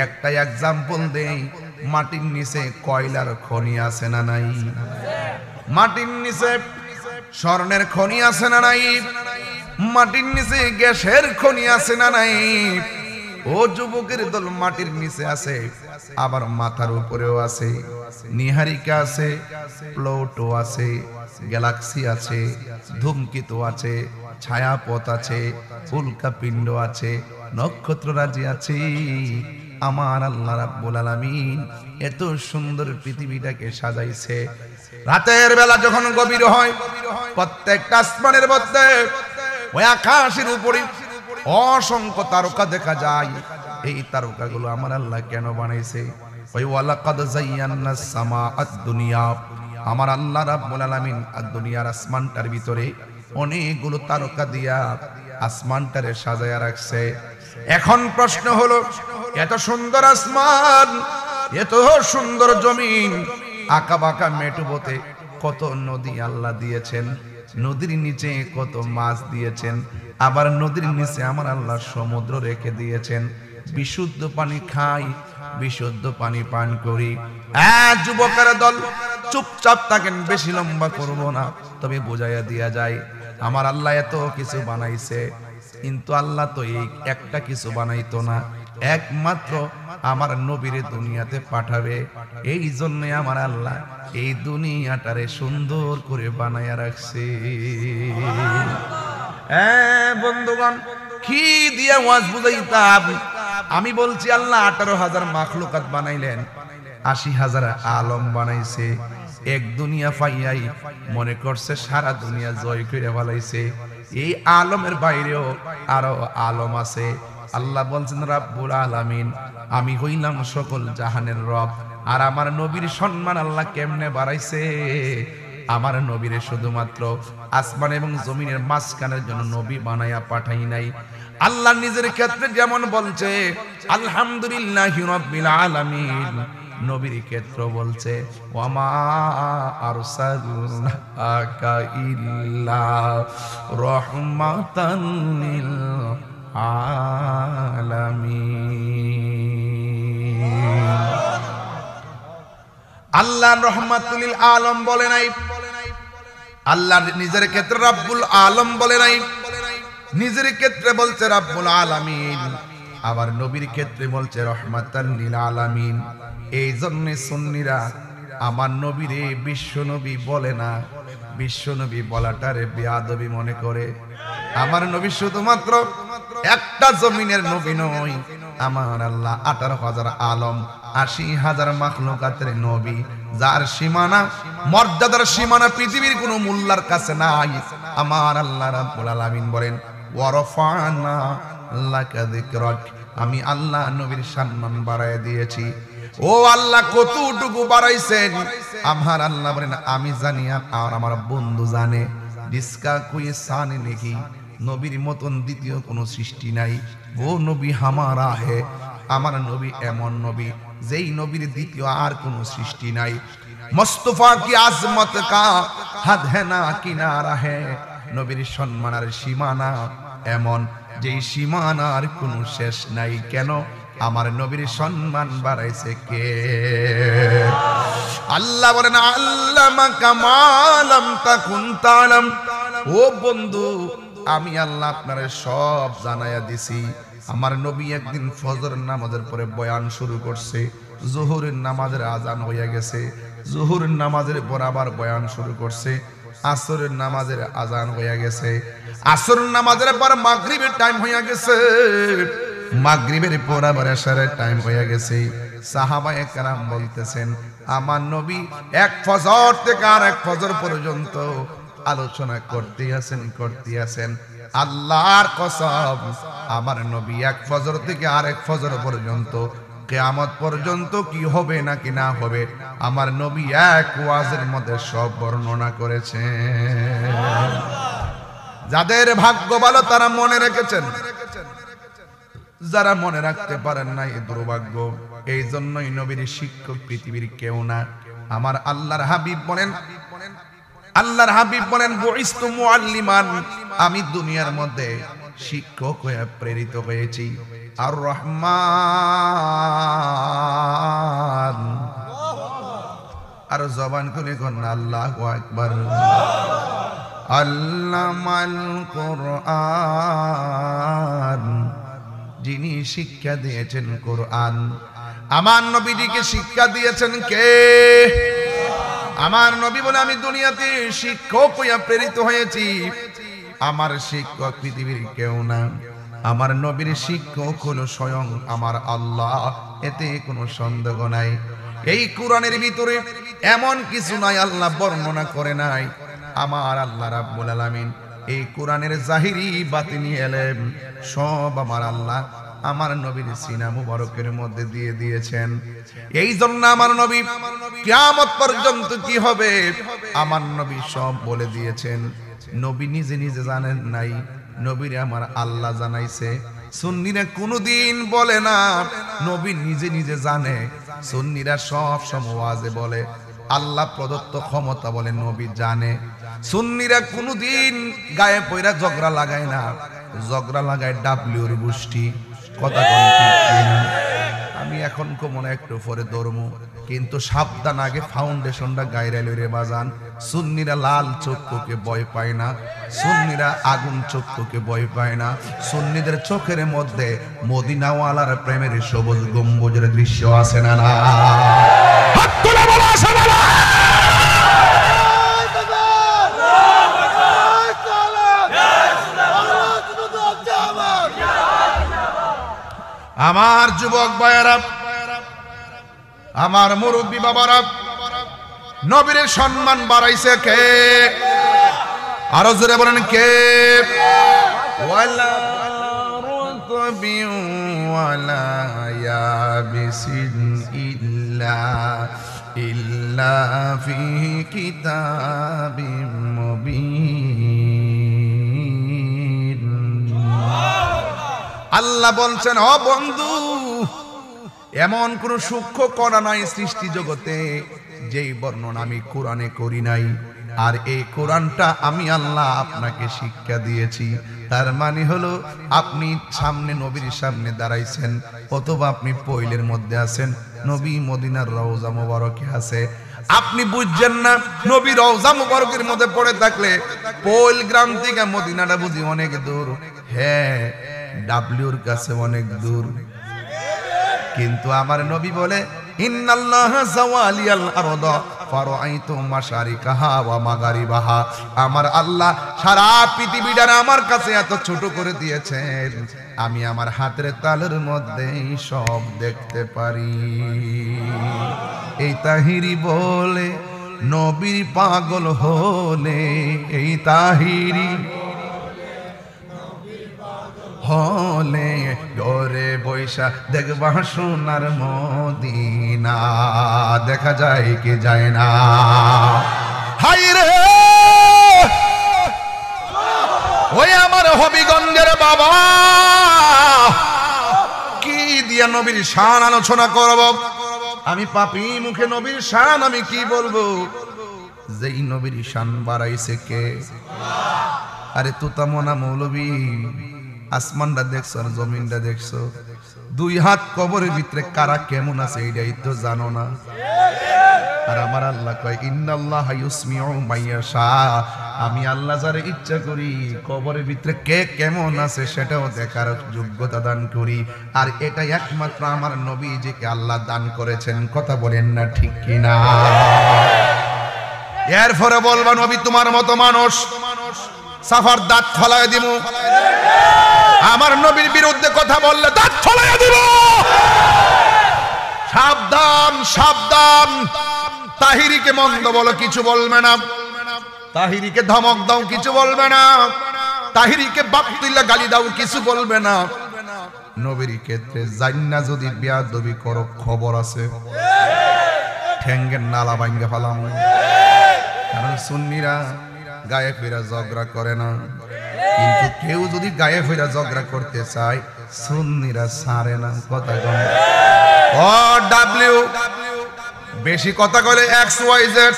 একটা এক্সাম্পল দেই, মাটির নিচে কয়লার খনি আছে না নাই? মাটির নিচে স্বর্ণের খনি আছে না নাই? মাটির নিচে গ্যাসের খনি আছে না নাই? ও যুবকের দল, মাটির নিচে আছে, আবার মাথার উপরেও আছে। নিহারিকা আছে, প্লুটো আছে, গ্যালাক্সি আছে, ধূমকেতু আছে, ছায়াপথ আছে, উল্কাপিণ্ড আছে, নক্ষত্ররাজি আছে। আমার আল্লাহ রাব্বুল আলামিন এত সুন্দর পৃথিবীটাকে সাজাইছে। রাতের বেলা যখন গভীর হয়, প্রত্যেকটা আসমানের মধ্যে ওই আকাশের উপরে অসংখ্য তারকা দেখা যায়। এই তারকাগুলো আমার আল্লাহ কেন বানাইছে? ওই ওয়ালাকাদ যায়্যানাস সামাআদ দুনিয়া, আমার আল্লাহ রাব্বুল আলামিন আর দুনিয়ার আসমানটার ভিতরে অনেকগুলো তারকা দিয়া আসমানটারে সাজায়া রাখছে। এখন প্রশ্ন হলো, এত সুন্দর আসমান, এত সুন্দর জমিন, আঁকা বাঁকা মেটুপথে কত নদী আল্লাহ দিয়েছেন, নদীর নিচে কত মাছ দিয়েছেন, আবার নদীর নিচে আমার আল্লাহ সমুদ্র রেখে দিয়েছেন। বিশুদ্ধ পানি খাই, বিশুদ্ধ পানি পান করি। যুবকের দল চুপচাপ থাকেন, বেশি লম্বা করব না, তবে বোঝাইয়া দিয়া যায় আমার আল্লাহ এত কিছু বানাইছে, কিন্তু আল্লাহ তো এই একটা কিছু বানাইতো না, একমাত্র আমার নবীরে দুনিয়াতে পাঠাবে। এই জন্য আমার আল্লাহ এই দুনিয়াটারে সুন্দর করে বানাইয়া রাখছে। বন্ধুগণ, কি দিয়ে ওয়াজ বুঝাইতাম? আমি বলছি আল্লাহ 18,000 মাখলুকাত বানাইলেন, 80,000 আলম বানাইছে। এক দুনিয়া পাইয়াই মনে করছে সারা দুনিয়া জয় করে ফেলাইছে। এই আলমের বাইরেও আরো আলম আছে। আল্লাহ বলছেন রাব্বুল আলামিন, আমি হইলাম সকল জাহানের রব। আর আমার নবীর সম্মান আল্লাহ কেমনে বাড়াইছে? আমার নবীরে শুধুমাত্র আসমান এবং জমিনের মাঝখানের জন্য নবী বানায়া পাঠাই নাই। আল্লাহ নিজের ক্ষেত্রে যেমন বলছে আলহামদুলিল্লাহি রাব্বিল আলামিন, নবীর ক্ষেত্র বলছে ওয়ামা আরসালনাকা ইল্লা রাহমাতান লিল আলামিন। আল্লাহ রহমাতুল লিল আলম বলে নাই, আল্লাহ নিজের ক্ষেত্রে রাব্বুল আলম বলে নাই, নিজের ক্ষেত্রে বলছে রাব্বুল আলামিন, আবার নবীর ক্ষেত্রে বলছে রহমাতাল লিল আলামিন। এই জন্য সুন্নিরা আমার নবীরে বিশ্ব নবী বলে না, বিশ্ব নবী বলাটারে বেয়াদবি মনে করে। আমার নবী শুধুমাত্র একটা জমিনের নবী নয়, আমার আল্লাহ 18,000 আলম 80,000 মাখলুকাতের নবী, যার সীমানা মর্যাদার সীমানা পৃথিবীর কোনো মোল্লার কাছে নাই। আমার আল্লাহ রাব্বুল আলামিন বলেন ওয়ারফানা লাকা যিকরাক, আমি আল্লাহ নবীর সম্মান বাড়ায় দিয়েছি। ও আল্লাহ কতটুকু বাড়াইছেন আমার আল্লাহ বলেন আমি জানি আর আমার বন্ধু জানে। ডিসকা কুই সানে নেকি, নবীর মতন দ্বিতীয় কোনো সৃষ্টি নাই। ও নবী হামারা হে, আমার নবী এমন নবী যেই নবীর দ্বিতীয় আর কোনো সৃষ্টি নাই। মুস্তাফা কি আজমত কা হাদ হে না কিনারা হে, নবীর সম্মানের সীমানা এমন যেই সীমানার কোনো শেষ নাই। কেন? আমার নবীর সম্মান বাড়াইছে কে? আল্লাহ বলেন আল্লামাকা মা লাম তাকুন তাআলাম। ও বন্ধু, আমি আল্লাহ আপনারে সব জানাইয়া দিছি। আমার নবী একদিন ফজর নামাজের পরে বয়ান শুরু করছে, জোহরের নামাজের আজান হইয়া গেছে, জোহরের নামাজের পর আবার বয়ান শুরু করছে, আসরের নামাজের আজান হইয়া গেছে, আসরের নামাজের পর মাগরিবের টাইম হইয়া গেছে, মাগরিবের পর আবার এশারের টাইম হইয়া গেছে। সাহাবায়ে কেরাম বলতেছেন আমার নবী এক ফজর থেকে আর এক ফজর পর্যন্ত আলোচনা করতে আছেন। আল্লাহর কসম, আমার নবী এক ফজর থেকে আরেক ফজর পর্যন্ত কিয়ামত পর্যন্ত কি হবে নাকি না হবে আমার নবী এক ওয়াজের মধ্যে সব বর্ণনা করেছেন। যাদের ভাগ্য ভালো তারা মনে রেখেছেন, যারা মনে রাখতে পারেন না এই দুর্ভাগ্য। এই জন্যই নবীর শিক্ষক পৃথিবীর কেউ না। আমার আল্লাহর হাবিব বলেন, আল্লাহর হাবিব বলেন বুইস্তু মুআল্লিমান, আমি দুনিয়ার মধ্যে শিক্ষক হয়ে প্রেরিত হয়েছি। আর রহমান, আর জবান খুলে কোন আল্লাহু আকবার। আল্লামাল কোরআন, যিনি শিক্ষা দিয়েছেন কোরআন। আমার নবীজিকে শিক্ষা দিয়েছেন কে? আমার নবী বলে আমি দুনিয়াতে শিক্ষক হইয়া প্রেরিত হয়েছি। আমার শিক্ষক পৃথিবীর কেউ না, আমার নবীর শিক্ষক হলো স্বয়ং আমার আল্লাহ, এতে কোনো সন্দেহ নাই। এই কোরআনের ভিতরে এমন কিছু নাই আল্লাহ বর্ণনা করে নাই। আমার আল্লাহ রাব্বুল আলামিন এই কোরআনের জাহিরি বাতিনি এলেম সব আমার আল্লাহ আমার নবীর সিনা মুবারকের মধ্যে দিয়ে দিয়েছেন। এই জন্য আমার নবী কিয়ামত পর্যন্ত কি হবে আমার নবী সব বলে দিয়েছেন। নবী নিজে নিজে জানেন নাই, নবীরে আমার আল্লাহ জানাইছে। সুন্নিরা কোনদিন বলে না নবী নিজে নিজে জানে। সুন্নিরা সব সময় ওয়াজে বলে আল্লাহ প্রদত্ত ক্ষমতা বলে নবী জানে। সুন্নিরা কোনদিন গায়ে পয়রা ঝগড়া লাগায় না, ঝগড়া লাগায় ডাব্লিউর গোষ্ঠী। কথা আমি এখন মনে একটু পরে ধর্ম, কিন্তু সাবধান, আগে ফাউন্ডেশনটা গায়রা লইরে বাজান। সুন্নিরা লাল চক্ষুকে ভয় পায় না, সুন্নিরা আগুন চক্ষুকে ভয় পায় না। সুন্নিদের চোখের মধ্যে মদিনাওয়ালার প্রেমের সবুজ গম্বুজের দৃশ্য আছে না? না, হাত তুলে বলো আছে না? আমার যুবক ভাইয়েরা, আমার মুরব্বী বাবারা, নবীর সম্মান বাড়াইছে কে? আরো জোরে বলেন কে? ওয়ালা রাতবি ওয়ালা ইয়াবিসিন ইল্লা ফি কিতাবিম মুবিন। আল্লাহ বলছেন ও বন্ধু, এমন কোন সূক্ষ্ম কণা নাই সৃষ্টি জগতে যেই বর্ণনা আমি কোরআনে করি নাই। আর এই কোরআনটা আমি আল্লাহ আপনাকে শিক্ষা দিয়েছি। তার মানে হলো আপনি সামনে নবীর সামনে দাঁড়াইছেন, অথবা আপনি পৈলের মধ্যে আছেন, নবী মদিনার রওজা মোবারকে আছে। আপনি বুঝছেন না নবী রওজা মুবারকের মধ্যে পড়ে থাকলে পোল গ্রাম থেকে মদিনাটা বুঝি অনেক দূর, হ্যাঁ ডাব্লিউর কাছে অনেক দূর, কিন্তু আমার নবী বলে ইন্নাল্লাহা যাওয়ালিয়াল আরদা ফারাআইতু মাশারিকাহা ওয়া মাগারিবাহা, আমার আল্লাহ সারা পৃথিবীটা আমার কাছে এত ছোট করে দিয়েছেন, আমি আমার হাতের তালুর মধ্যেই সব দেখতে পারি। এই তাহিরি বলে নবীর পাগল হলে, এই তাহিরি হলে ঘরে বৈশা দেখবা সোনার মদিনা, দেখা যায় কি যায় না? হাই রে ওই আমার হবিগঞ্জের বাবা, কি দিয়া নবীর শান আলোচনা করব? আমি পাপী মুখে নবীর শান আমি কি বলবো? যেই নবীর শান বাড়াইছে কে? আরে তুতামনা মৌলবী, আসমানটা দেখছো আর জমিনটা দেখছো, দুই হাত কবরের ভিতরে কারা কেমন আছে এইটাই তো জানো না। আর আমার আল্লাহ কয় ইন্নাল্লাহা ইউসমিউ মাইয়াশা, আমি আল্লাহ যারে ইচ্ছা করি কবরের ভিতরে কে কেমন আছে সেটাও দেখার যোগ্যতা দান করি। আর এটা একমাত্র আমার নবীজিকে আল্লাহ দান করেছেন, কথা বলেন না ঠিক কিনা? এরপরে বলবা নবী তোমার মতো মানুষ সাফার দাঁত ফলায় দিব, আমার নবীর বিরুদ্ধে কথা বললে দাঁত ফলাইয়া দিব। সাবধান সাবধান, তাহিরিকে মন্দ বলো কিছু বলবে না, তাহিরিকে ধমক দাও কিছু বলবে না, তাহিরিকে বাপ তুইলা গালি দাও কিছু বলবে না। নবীর ক্ষেত্রে জান্না যদি বেয়াদবি করো খবর আছে, ঠ্যাঙ্গের নালা ভাঙ্গা ফেলাম। কারণ সুন্নিরা গায়ে ফেরা ঝগড়া করে না, কিন্তু কেউ যদি গায়ে ফেরা ঝগড়া করতে চায় সুন্নিরা ছাড়ে না। কথা কন ও ডাব্লিউ, বেশি কথা বলে এক্স ওয়াই জেড,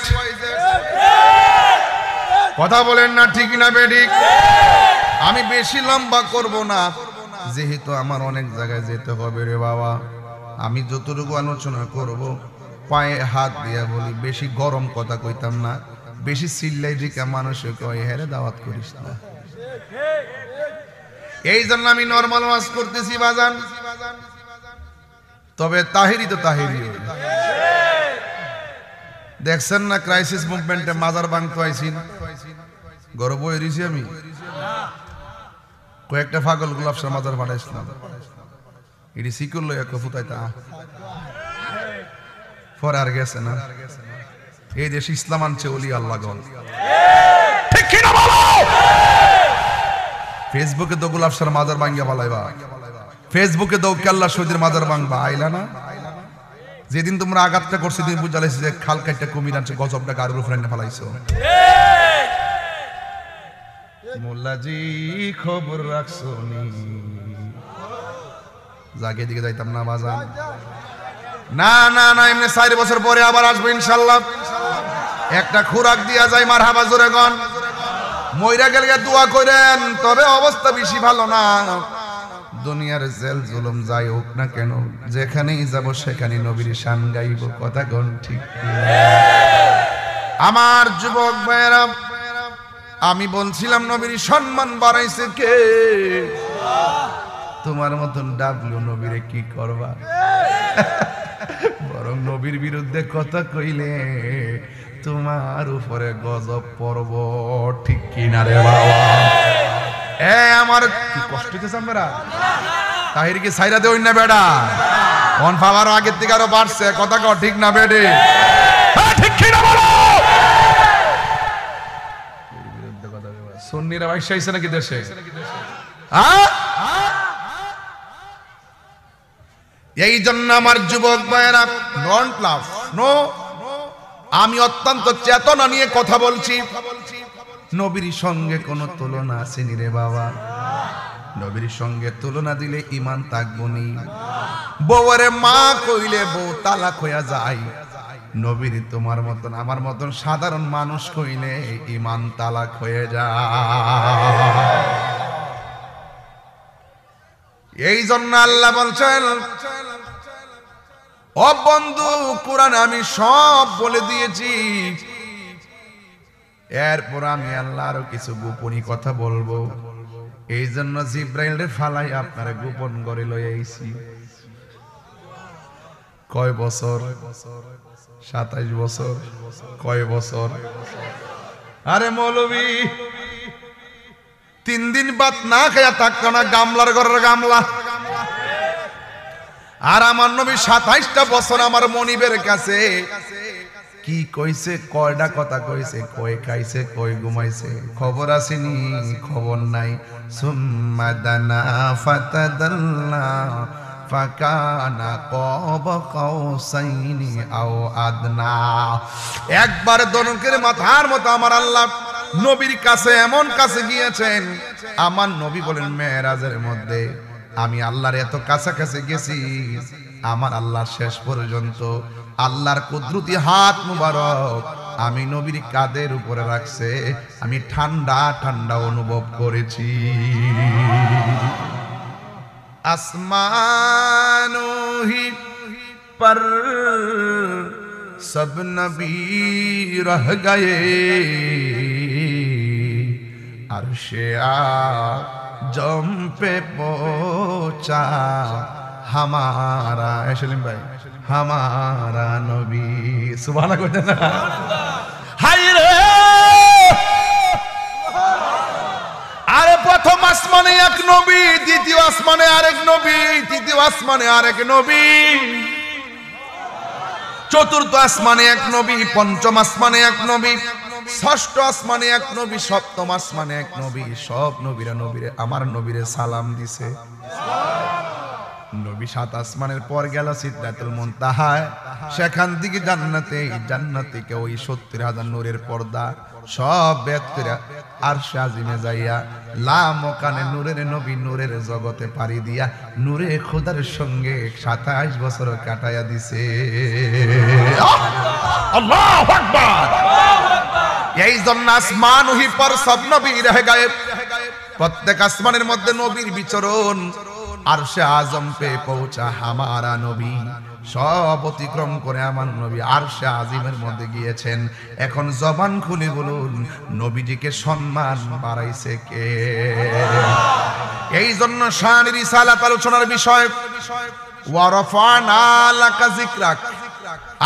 কথা বলেন না ঠিক না বেঠিক? আমি বেশি লম্বা করব না, যেহেতু আমার অনেক জায়গায় যেতে হবে রে বাবা। আমি যতটুকু আলোচনা করব পায়ে হাত দিয়া বলি, বেশি গরম কথা কইতাম না, বেশি চিল্লাই দিকে মানুষে কয় হেরে দাওয়াত করিস না। এই জন্য আমি নরমাল ওয়াজ করতেছি বাজান। তবে তাহিরি তো তাহিরি, দেখছেন না ক্রাইসিস মুভমেন্টে মাজার ভাঙতে আইছিন, গর্ব হইছি আমি। কয়েকটা পাগল গোলাপশাহ মাজার বানাইছিলাম, এটি সিকুল লইয়া ফুটাইতা পরে আর গেছে না। এই দেশ ইসলাম আনছে ওলি আল্লাহগণ, ঠিক কি না বলো? ফেসবুকে তো গোলাপশাহ মাজার ভাঙ্গা পালাইবা, ফেসবুকে তো কেল্লা শহীদের মাজার ভাঙবা, আইলা না? যেদিন তোমরা আঘাতটা করছো তুমি বুঝালাইছো যে খাল কাটটা কুমির আনছে, গজবটা গাড়ির উপরে এনে ফেলাইছো। মোল্লাজি খবর রাখছো নি? জাগে দিকে যাইতাম না বাজান। না না না, এমনি 4 বছর পরে আবার আসবো ইনশাআল্লাহ। একটা খোরাক দিয়া যায়, মারহাবা জোরে গন। মইরা গেলে দোয়া করেন, তবে অবস্থা বেশি ভালো না। দুনিয়ার জেল জুলুম যাই হোক না কেন, যেখানেই যাব সেখানে নবীর শান গাইব, কথা গন ঠিক? আমার যুবক ভাইরা, আমি বলছিলাম নবীর সম্মান বাড়াইছে কে? তোমার মতন ডাবলু নবীরে কি করবা? বরং নবীর বিরুদ্ধে কথা কইলে তোমার উপরে গজব পড়ব, ঠিক কিনা রে বাবা? আমার কি কষ্ট হইতেছে আমরা। তাহির কি সাইরা দেই না বেড়া, অন পাওয়ার আগের থেকে আরো বাড়ছে, কথা কও ঠিক না বেডে? ঠিক কিনা বলো? বিরুদ্ধে কথা বলবা, সুন্নিরা ভাইসা আইছে নাকি দেশে? এই জন্য আমার যুবক ভাইয়েরা, ডোন্ট লাভ, নো, আমি অত্যন্ত চেতনা নিয়ে কথা বলছি। নবীর সঙ্গে কোনো তুলনা আসেনি রে বাবা। নবীর সঙ্গে তুলনা দিলে ঈমান থাকবো নি। বউরে মা কইলে বউ তালাক হইয়া যায়, নবীর তোমার মতন আমার মতন সাধারণ মানুষ কইলে ঈমান তালাক হয়ে যায়। এই জন্য আল্লাহ বলছেন, ও বন্ধু, কোরআনে আমি সব বলে দিয়েছি, এরপর আমি আল্লাহ আরো কিছু গোপনী কথা বলবো। এই জন্য জিব্রাইল ফালাই আপনারা গোপন করে লয়ে আইছি। কয় বছর? 27 বছর। কয় বছর? আরে মৌলবী 3 দিন বাদ না খেয়া থাকতো না, গামলার ঘরের গামলা। আর আমার নবী 27টা বছর আমার মনিবের কাছে কি কইছে, কয়টা কথা কইছে, কয় খাইছে, কয় ঘুমাইছে, খবর আসেনি? খবর নাই। সুম্মা দানা ফাতাদাল্লা ফাকানা কাব কাউসাইনি আও আদনা। একবার দনকের মাথার মতো আমার আল্লাহ নবীর কাছে এমন কাছে গিয়েছেন। আমার নবী বলেন মেরাজের মধ্যে আমি আল্লাহর এত কাছাকাছি গেছি, আমার আল্লাহ শেষ পর্যন্ত আল্লাহর কুদরতি হাত মুবারক আমি নবীর কাঁধের উপরে রাখছে, আমি ঠান্ডা ঠান্ডা অনুভব করেছি। আসমানো হি पर सब नबी रह गए, अर्शे आज़म पे पहुंचा हमारा सलीम भाई, हमारा नबी। सुभान अल्लाह। हाय रे, আরে প্রথম আসমানে এক নবী, দ্বিতীয় আসমানে আরেক নবী, তৃতীয় আসমানে আরেক নবী, চতুর্থ আসমানে এক নবী, পঞ্চম আসমানে এক নবী, ষষ্ঠ আসমানে এক নবী, সপ্তম আসমানে এক নবী। সব নবীরা নবীরে আমার নবীরে সালাম দিছে। নবী 7 আসমানের পর গেল সিদরাতুল মুনতাহায়, সেখান থেকে জান্নাতে, জান্নাত থেকে ওই 70,000 নূরের পর্দা সব ব্যক্তিরা আরশে আজিমে যাইয়া লামকানে নূরের নবী নূরের জগতে পাড়ি দিয়া নূরে খোদার সঙ্গে 27 বছর কাটাইয়া দিছে। আল্লাহু আকবার। এই জন্য আসমান ওহি পর সব নবী রহে গায়েব, প্রত্যেক আসমানের মধ্যে নবীর বিচরণ। আরশে আজম পে পৌঁছা হামারা নবী, সব অতিক্রম করে আমার নবী আরশে আজিমের মধ্যে গিয়েছেন। এখন জবান খুলে বলুন নবীজিকে সম্মান বাড়াইছে কে? এই জন্য শান রিসালাত আলোচনার বিষয় ওয়া রাফা'না লাকা যিকরাক।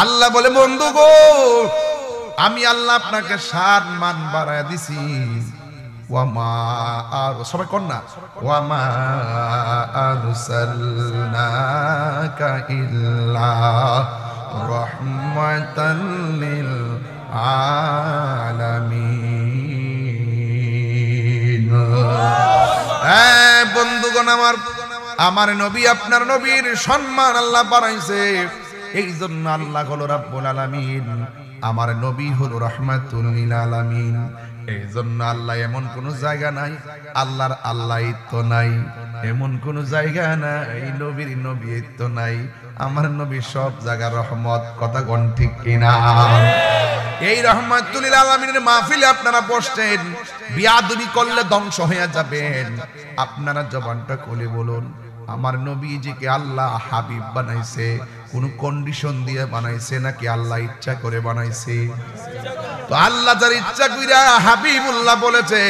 আল্লাহ বলে বন্ধু গো, আমি আল্লাহ আপনাকে সম্মান বাড়ায় দিছি। ওয়ামা আর সবাই কন্যা ওয়ামা আরসালনাকা ইল্লা রাহমাতাল লিল আলামিন। বন্ধুগণ আমার, আমার নবী আপনার নবীর সম্মান আল্লাহ বাড়াইছে। এই জন্য আল্লাহ হলো রাব্বুল আলামিন, আমার নবী হলো রাহমাতুল লিল আলামিন। এই জন্য আল্লাহ এমন কোন জায়গা নাই আল্লাহর আল্লাহইত্ব নাই, এমন কোন জায়গা নাই নবীর নবীত্ব নাই। আমার নবী সব জায়গার রহমত। কথা কোন ঠিক কিনা? এই রাহমাতুল লিল আলামিনের মাহফিলে আপনারা বসছেন, বিয়াদবি করলে ধ্বংস হয়ে যাবেন। আপনারা জবানটা খুলে বলুন আমার নবীজিকে আল্লাহ হাবিব বানাইছে কোন কন্ডিশন দিয়ে বানাইছে নাকি আল্লাহ ইচ্ছা করে বানাইছে? তো আল্লাহ যার ইচ্ছা কইরা হাবিবুল্লাহ বলেছে,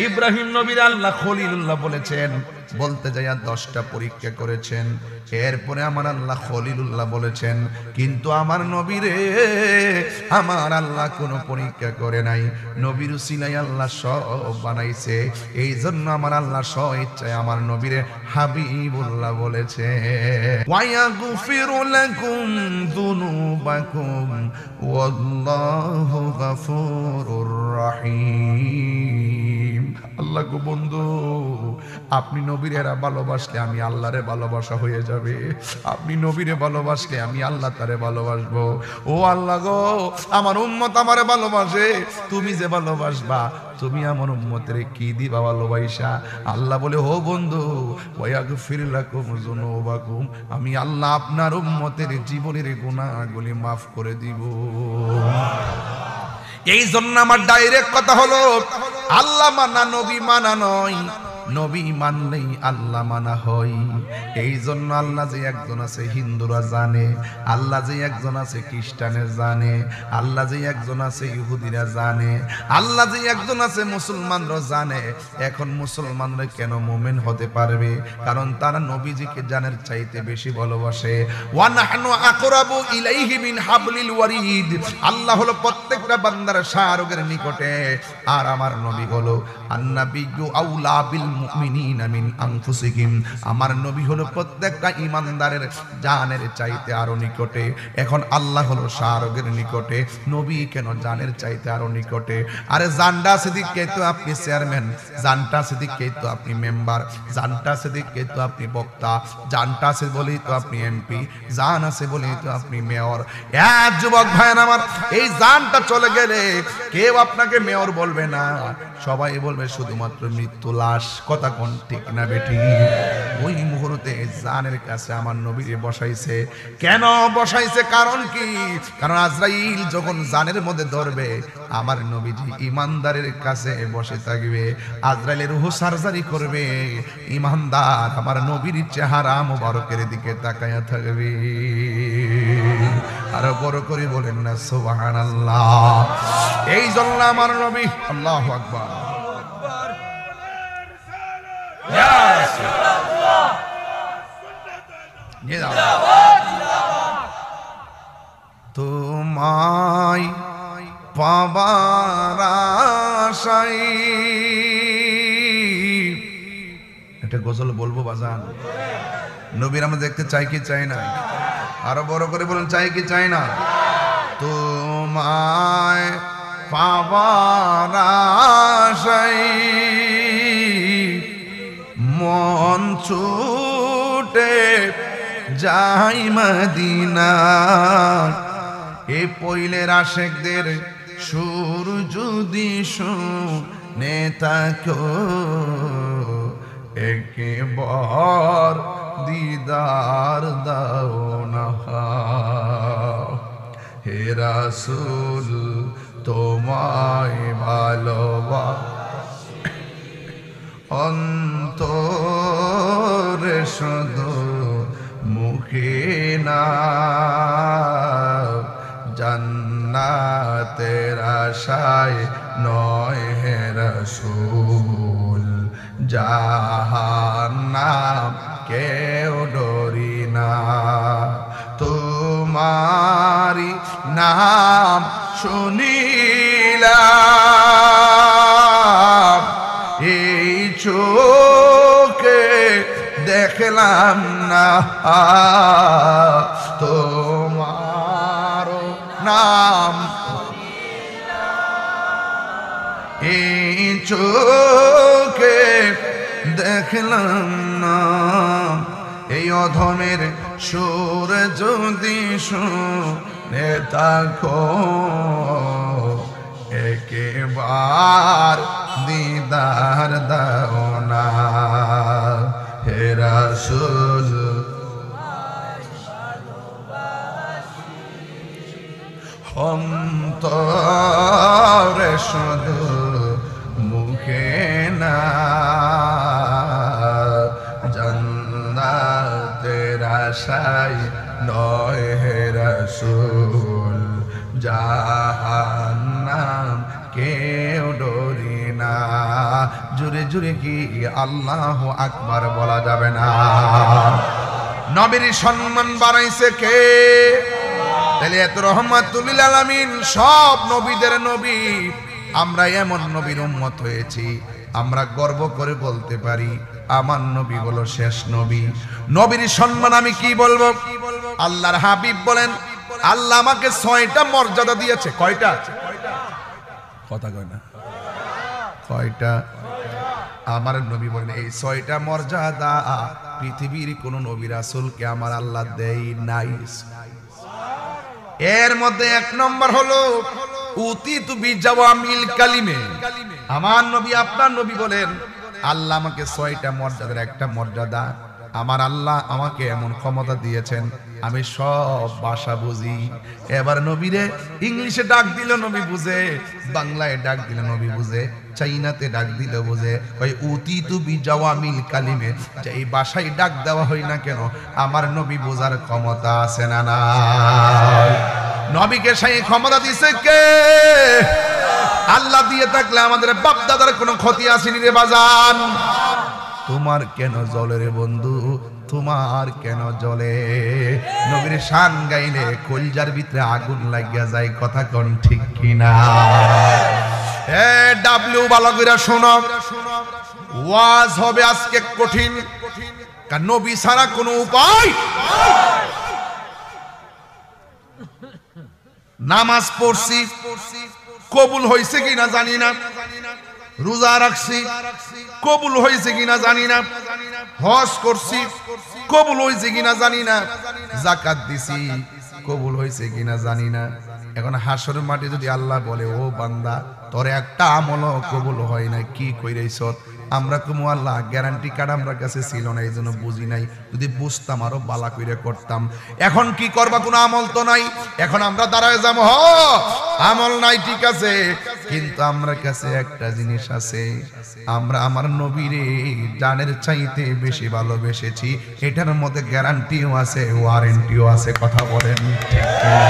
ইব্রাহিম নবীর আল্লাহ খলিলুল্লাহ বলেছেন, বলতে যাইয়া 10টা পরীক্ষা করেছেন। এরপরে আমার আল্লাহ খলিলুল্লাহ বলেছেন, কিন্তু আমার নবীরে আমার আল্লাহ কোনো পরীক্ষা করে নাই। নবীর উসিলায় আল্লাহ সব বানাইছে। এই জন্য আমার আল্লাহ স্ব ইচ্ছায় আমার নবীরে হাবিবুল্লাহ বলেছে। ওয়ায়াগফিরু লাকুম যুনুবাকুম ওয়াল্লাহু গফুরুর রহিম। আল্লাহ গো বন্ধু, আপনি নবীরে ভালোবাসলে আমি আল্লাহরে ভালোবাসা হয়ে যাবে। আপনি নবীরে ভালোবাসলে আমি আল্লাহ তারে ভালোবাসবো। ও আল্লাহ গো, আমার উম্মত আমারে ভালোবাসে, তুমি যে ভালোবাসবা তুমি আমার উম্মতের কি দিবা ভালোবাসা? আল্লাহ বলে ও বন্ধু, ওয়াগফির লাকুম যুনুবাকুম, আমি আল্লাহ আপনার উম্মতের জীবনের গুনাহগুলি মাফ করে দিব। এই জন্য আমার ডাইরেক্ট কথা হলো আল্লাহ মানা নবী মানা নয়। নবী মানলেই আল্লাহ মানা হয়। এই জন্য আল্লাহ যে একজন আছে হিন্দুরা জানে, আল্লাহ যে একজন আছে খ্রিস্টানের জানে, আল্লাহ যে একজন আছে ইহুদিরা জানে, আল্লাহ যে একজন আছে মুসলমানরা জানে। এখন মুসলমানরা কেন মুমিন হতে পারবে? কারণ তারা নবীজিকে জানের চাইতে বেশি ভালোবাসে। ওয়া নাহনু আকরাবু ইলাইহি মিন হাবলিল ওয়ারিদ। আল্লাহ হলো প্রত্যেকটা বান্দার শাহরগের নিকটে, আর আমার নবী হলো আন্নাবিয়্যু আউলা বিল মুমিনিনা মিন আনফুসিহিম। আমার নবী হলো প্রত্যেকটা ঈমানদারের জানের চাইতে আরো নিকটে। এখন আল্লাহ হলো শাহরগের নিকটে, নবী কেন জানের চাইতে আরো নিকটে? আরে জানটা সিদ্দিককে তো আপনি চেয়ারম্যান, জানটা সিদ্দিককে তো আপনি মেম্বার, জানটা সিদ্দিককে তো আপনি বক্তা, জানটা আছে বলেই তো আপনি এমপি, জান আছে বলেই তো আপনি মেয়র। এক যুবক ভাইয়ের আমার, এই জানটা চলে গেলে কেউ আপনাকে মেয়র বলবে না, সবাই বলবে শুধুমাত্র মৃত্যু লাশ। কথা কোন ঠিক না বেঠি? ওই মুহূর্তে জানের কাছে আমার নবীরে বসাইছে। কেন বসাইছে? কারণ কি? কারণ আজরাইল যখন জানের মধ্যে ধরবে, আমার নবীজি ইমানদারের কাছে বসে থাকবে, আজরাইলের রূহ সার্জারি করবে, ইমানদার আমার নবীর চেহারা মুবারকের দিকে তাকায়া থাকবে। আর বড় করে বলেন না সুবহানাল্লাহ। এই জন্য আমার নবী, আল্লাহু আকবার, ইয়া রাসূলুল্লাহ, তোমায় পাবার আশায়। একটা গজল বলবো বাজান? নবীর আমরা দেখতে চাই কি চাই না? আরো বড় করে বলুন, চাই কি চাই না? তোমায় পাবার আশায় মন ছুটে যাই মদিনা। এ পইলের আশেকদের সুর যদি শুনে থাকো, একবার দিদার দাও না। হে রাসূল তোমায় ভালোবাসি, অন্তরে শুধু মুখে না। জান্নাতের আশায় নয় হে রাসূল, জাহান্নাম কেউ ডরি না। তোমারি নাম শুনিলাম, এই চোখে দেখলাম না। তোমার নাম এই চোখে দেখলাম না। এই অধমের সুর যদি শুনে থাকো, একবার দিদার দাও না। হে রাসূল অন্তরে শুধু মুখে না। জান্নাতের আশায় নয় হে রাসূল, জাহান্নাম কেউ ডরি না। জোরে জোরে কি আল্লাহু আকবার বলা যাবে না? নবীর সম্মান বাড়াইছে কে? তাহলে এত রহমাতুল লিল আলামিন, সব নবীদের নবী। আমরা এমন নবীর উম্মত হয়েছি, আমরা গর্ব করে বলতে পারি আমার নবী হলো শেষ নবী। নবীর সম্মান আমি কি বলবো? আল্লাহর হাবিব বলেন, আল্লাহ আমাকে 6টা মর্যাদা দিয়েছে। কয়টা? কথা কয় না, কয়টা? আমার নবী বলেন এই 6টা মর্যাদা পৃথিবীর কোন নবী রাসূলকে আমার আল্লাহ দেয় নাই। এর মধ্যে 1 নম্বর হলো উতিতু বিজাওয়ামিল কালিমে। আমার নবী, আপনার নবী বলেন আল্লাহ আমাকে 6টা মর্যাদার একটা মর্যাদা আমার আল্লাহ আমাকে এমন ক্ষমতা দিয়েছেন, আমি সব ভাষা বুঝি। এবার নবীরে ইংলিশে ডাক দিল নবী বুঝে, বাংলায় ডাক দিল নবী বুঝে, চাইনাতে ডাক দিল বুঝে। ওই উতিতু বিজাওয়ামিল কালিমে, যে এই ভাষায় ডাক দেওয়া হয় না কেন, আমার নবী বোঝার ক্ষমতা আছে না না? নবীকে সেই ক্ষমতা দিছে কে? আল্লাহ দিয়ে থাকলে আমাদের বাপ দাদার কোনো ক্ষতি আসেনি রে বাজান। তোমার কেন জ্বলে রে বন্ধু, তোমার কেন জ্বলে? নবীর শান গাইলে কলজার ভিতরে আগুন লাগিয়া যায়, কথা কোন ঠিক কিনা? এ ডাব্লিউ বালকেরা শোনো, ওয়াজ হবে আজকে কঠিন, কারণ নবী ছাড়া কোনো উপায়। নামাজ পড়ছি, কবুল হয়েছে কিনা জানি না। রোজা রাখছি, কবুল হয়েছে কিনা জানি না। হজ করছি, কবুল হয়েছে কিনা জানি না। যাকাত দিছি, কবুল হয়েছে কিনা জানি না। এখন হাসরের মাঠে যদি আল্লাহ বলে, ও বান্দা তোর একটা আমলও কবুল হয় না, কি কইরাইছ? আমরা কমু আল্লাহ গ্যারান্টি কার্ড আমার কাছে ছিল না, এই জন্য বুঝি নাই, যদি বুঝতাম আরো বালা কইরা করতাম। এখন কি করবা? কোনো আমল তো নাই। এখন আমরা দাঁড়ায় যাবো, হ আমল নাই ঠিক আছে, কিন্তু আমার কাছে একটা জিনিস আছে, আমরা আমার নবীরে জানের চাইতে বেশি ভালোবেসেছি, এটার মধ্যে গ্যারান্টিও আছে, ওয়ারেন্টিও আছে। কথা বলেন ঠিক কিনা?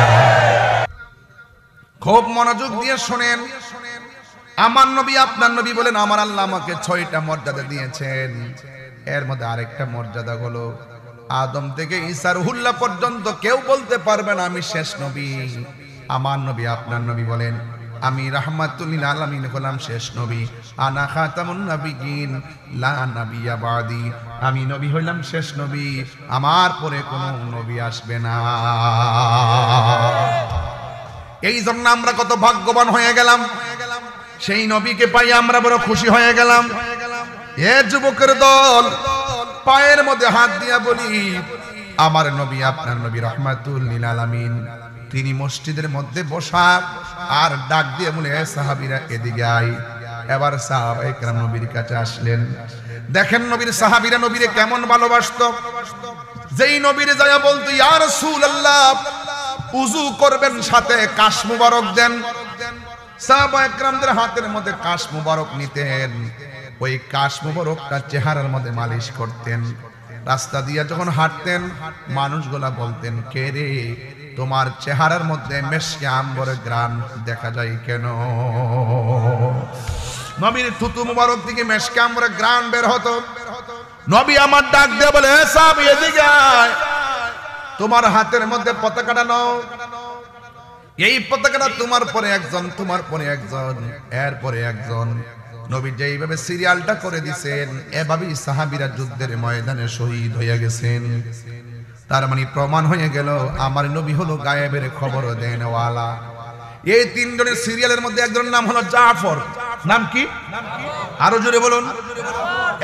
খুব মনোযোগ দিয়ে শোনেন, আমার নবী আপনার নবী বলেন, আমার আল্লাহ আমাকে 6টা মর্যাদা দিয়েছেন। এর মধ্যে আরেকটা মর্যাদা হলো, আদম থেকে ঈসা রুহুল্লাহ পর্যন্ত কেউ বলতে পারবে না আমি শেষ নবী। আমার নবী আপনার নবী বলেন, আমি রাহমাতুল লিল আলামিন হলাম শেষ নবী। আনা খাতামুন নাবিয়িন লা নাবিয়্যা বাদি, আমি নবী হইলাম শেষ নবী, আমার পরে কোনো নবী আসবে না। এই জন্য আমরা কত ভাগ্যবান হয়ে গেলাম, সেই নবীকে পাই আমরা বড় খুশি হয়ে গেলাম। এ যুবকের দল, পায়ের মধ্যে হাত দিয়া বলি, আমার নবী আপনার নবী রাহমাতুল লিল আলামিন, তিনি মসজিদের মধ্যে বসা আর ডাক দিয়ে বলে, সাহাবীরা এদিকে আয়। এবার সাহাবায়ে কেরাম নবীর কাছে আসলেন। দেখেন নবীর সাহাবীরা নবীরে কেমন ভালোবাসতো। যেই নবীরে যায় বলতো, ইয়া রাসূলুল্লাহ উযু করবেন, সাথে কাশ মুবারক দেন। সাহাবায়ে কেরামদের হাতের মধ্যে কাশ মুবারক নিতেন, ওই কাশ মুবারকটা চেহারার মধ্যে মালিশ করতেন। রাস্তা দিয়ে যখন হাঁটতেন, মানুষগুলা বলতেন, কে রে, তোমার চেহারার মধ্যে মেশকে আম্বরের গ্রান দেখা যায় কেন? নবীর থুতু মুবারক থেকে মেশকে আম্বরের গ্রান বের হতো। নবী আমার ডাক দিয়ে বলে, সাহাবী এদিকে আয়, তোমার হাতের মধ্যে পতাকাটা নাও। এই পতাকাটা তোমার পরে একজন, তোমার পরে একজন, এর পরে একজন। নবী যেইভাবে সিরিয়ালটা করে দিয়েছেন, এভাবেই সাহাবীরা যুদ্ধের ময়দানে শহীদ হয়ে গেছেন। তার মানে প্রমাণ হয়ে গেল আমার নবী হলো গায়েবের খবর দেনওয়ালা। এই তিনজনের সিরিয়ালের মধ্যে একজনের নাম হলো জাফর। নাম কি? আরো জোরে বলুন।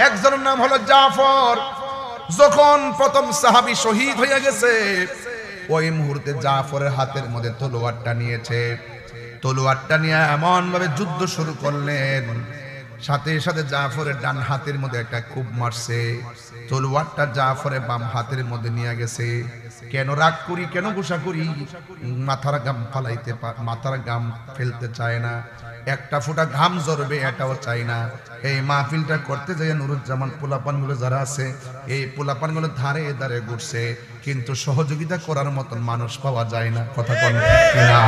একজনের নাম হলো জাফর। যখন প্রথম সাহাবী শহীদ হয়ে গেছে, ওই মুহূর্তে জাফরের হাতের মধ্যে তলোয়ারটা নিয়েছে। তলোয়ারটা নিয়ে এমন ভাবে যুদ্ধ শুরু করলেন, সাথে সাথে জাফরের ডান হাতের মধ্যে একটা কোপ মারছে। তলোয়ারটা জাফরের বাম হাতের মধ্যে নিয়ে গেছে। কেন রাগ করি, কেন গুসা করি? মাথার ঘাম ফেলতে চায় না, একটা ফোঁটা ঘাম ঝরবে এটাও চাই না। এই মাহফিলটা করতে যাই নুরুজ্জামান পোলাপানগুলো যারা আছে, এই পোলাপানগুলো ধারে ধারে ঘুরছে, কিন্তু সহযোগিতা করার মতন মানুষ পাওয়া যায় না। কথা কোন কিনা?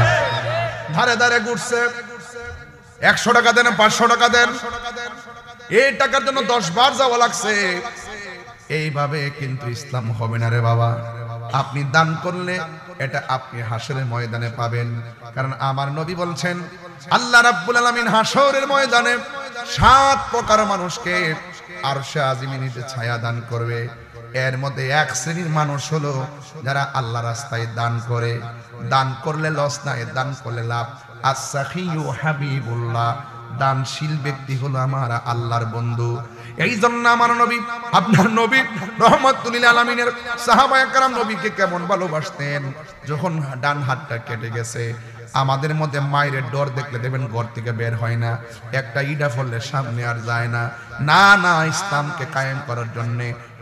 ধারে ধারে ঘুরছে, 100 টাকা দেন, 500 টাকা দেন, এই টাকার জন্য 10 বার যাওয়া লাগছে। এইভাবে কিন্তু ইসলাম হবে না রে বাবা। আপনি দান করলে এটা আপনি হাসরের ময়দানে পাবেন। কারণ আমার নবী বলছেন, আল্লাহ রাব্বুল আলামিন হাসরের ময়দানে 7 প্রকার মানুষকে আরশে আজিমিনীতে ছায়া দান করবে। এর মধ্যে এক শ্রেণীর মানুষ হলো যারা আল্লাহ রাস্তায় দান করে। দান করলে লস নাই, দান করলে লাভ। as-sakhiyu হাবিবুল্লাহ, দানশীল ব্যক্তি হলো আমার আল্লাহর বন্ধু। এই জন্য আমার নবী আপনার নবী রাহমাতুল লিল আলামিনের সাহাবায়ে কেরাম নবীকে কেমন ভালোবাসতেন। যখন ডান হাতটা কেটে গেছে, আমাদের মধ্যে মায়ের ডর দেখলে দেখবেন ঘর থেকে বের হয় না, একটা ইটা ফললে সামনে আর যায় না। না না, ইসলামকে কায়েম করার জন্য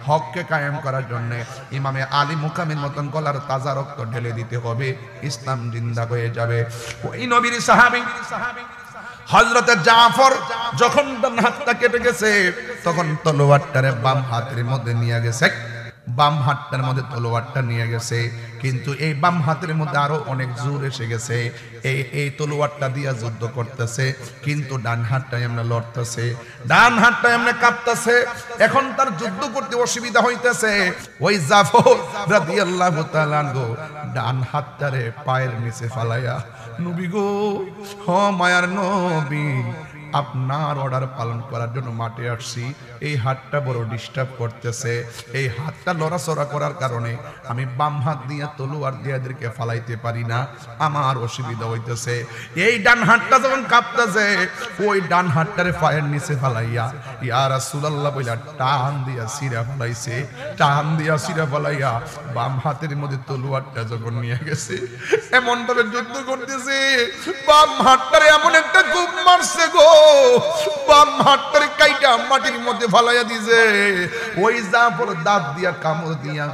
হককে কায়েম করার জন্য ইমামে আলী মুকামের মতন গলার তাজা রক্ত ঢেলে দিতে হবে, ইসলাম জিন্দা হয়ে যাবে। ওই নবীর সাহাবী হযরতে জাফর যখন ডান হাতটা কেটে গেছে তখন তলোয়ারটারে বাম হাতের মধ্যে নিয়ে গেছে, বাম হাতটার মধ্যে তলোয়ারটা নিয়ে গেছে। কিন্তু এই বাম হাতের মধ্যে আরো অনেক জোর এসে গেছে, এই তলোয়ারটা দিয়া যুদ্ধ করতেছে, কিন্তু ডান হাতটা এমনি লড়তেছে, ডান হাতটা এমনি কাঁপতেছে। এখন তার যুদ্ধ করতে অসুবিধা হইতেছে। ওই জাফর রাদিয়াল্লাহু তাআলা আনহু ডান হাতটারে পায়ের নিচে ফালাইয়া, নবী গো, হ মায়ার নবী, আপনার অর্ডার পালন করার জন্য মাঠে আসছি, এই হাতটা বড় ডিস্টার্ব করতেছে, এই হাতটা লড়াচড়া করার কারণে আমি বাম হাত দিয়ে তলোয়ার দিয়ে এদেরকে ফালাইতে পারি না, আমার অসুবিধা হইতেছে। এই ডান হাতটা যখন কাঁপতেছে, ওই ডান হাতটারে পায়ের নিচে ফালাইয়া ইয়া রাসূলুল্লাহ বইলা টান দিয়া সিরা ফালাইছে, টান দিয়া সিরা ফালাইয়া বাম হাতের মধ্যে তলোয়ারটা যখন নিয়ে গেছে, এমন ভাবে যুদ্ধ করতেছে, বাম হাতটারে এমন একটা গুপ মারছে গো, বাম হাতটারে কাইটা মাটির মধ্যে ফালাইয়া দিছে। ওই জাফর দাঁত দিয়া কামড় দিয়া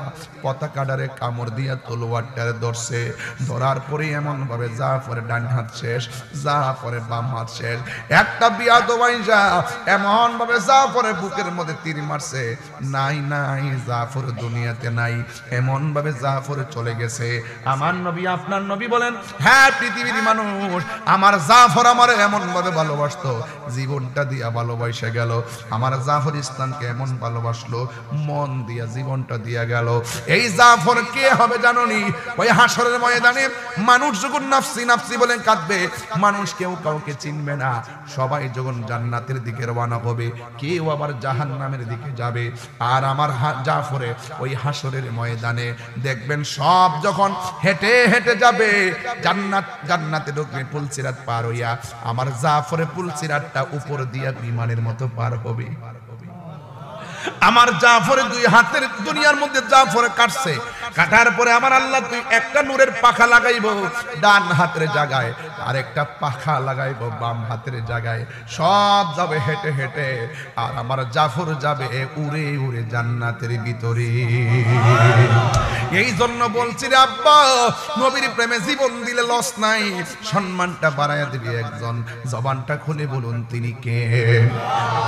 পতাকাটারে কামড় দিয়া তলোয়ারটারে ধরছে, ধরার পরে এমন ভাবে জাফরের ডান হাত শেষ, জাফরের বাম হাত শেষ। একটা বিয়াদব আইসা এমন ভাবে জাফরের বুকের মধ্যে তীর মারছে, নাই নাই জাফর দুনিয়াতে নাই, এমন ভাবে জাফর চলে গেছে। আমার নবী আপনার নবী বলেন, হ্যাঁ পৃথিবীর মানুষ, আমার জাফর আমার এমন ভাবে ভালোবাসতো, জীবনটা দিয়া ভালোবাসা গেল। আমার জাফর ইসলামকে এমন ভালোবাসলো, মন দিয়া জীবনটা দিয়া গেল। এই জাফর কে হবে জানোনি? ওই হাসরের ময়দানে মানুষ যখন নাফসি নাফসি বলে কাঁদবে, মানুষ কেউ কাউকে চিনবে না, সবাই যখন জান্নাতের দিকে রওনা হবে, কেউ আবার জাহান্নামের দিকে যাবে। আর আমার জাফরে ওই হাসরের ময়দানে দেখবেন সব যখন হেঁটে হেঁটে যাবে, জান্নাতে ঢুকবে, পুলসিরাত পার হইয়া আমার জাফরে পুলসিরাতটা উপর দিয়া বিমানের মতো পার হবে। আমার জাফরে দুই হাতের দুনিয়ার মধ্যে জাফরে কাটছে, কাটার পরে আমার আল্লাহ তুই একটা নূরের পাখা লাগাইবো ডান হাতের জায়গায়, আর একটা পাখা লাগাইবো বাম হাতের জায়গায়, সব যাবে হেঁটে হেঁটে, আর আমার জাফর যাবে উড়ে উড়ে জান্নাতের ভিতরে। এই জন্য বলছি রে আব্বা, নবীর প্রেমে জীবন দিলে লস নাই, সম্মানটা বাড়াইয়া দিবি একজন, জবানটা খুলে বলুন তিনি কে।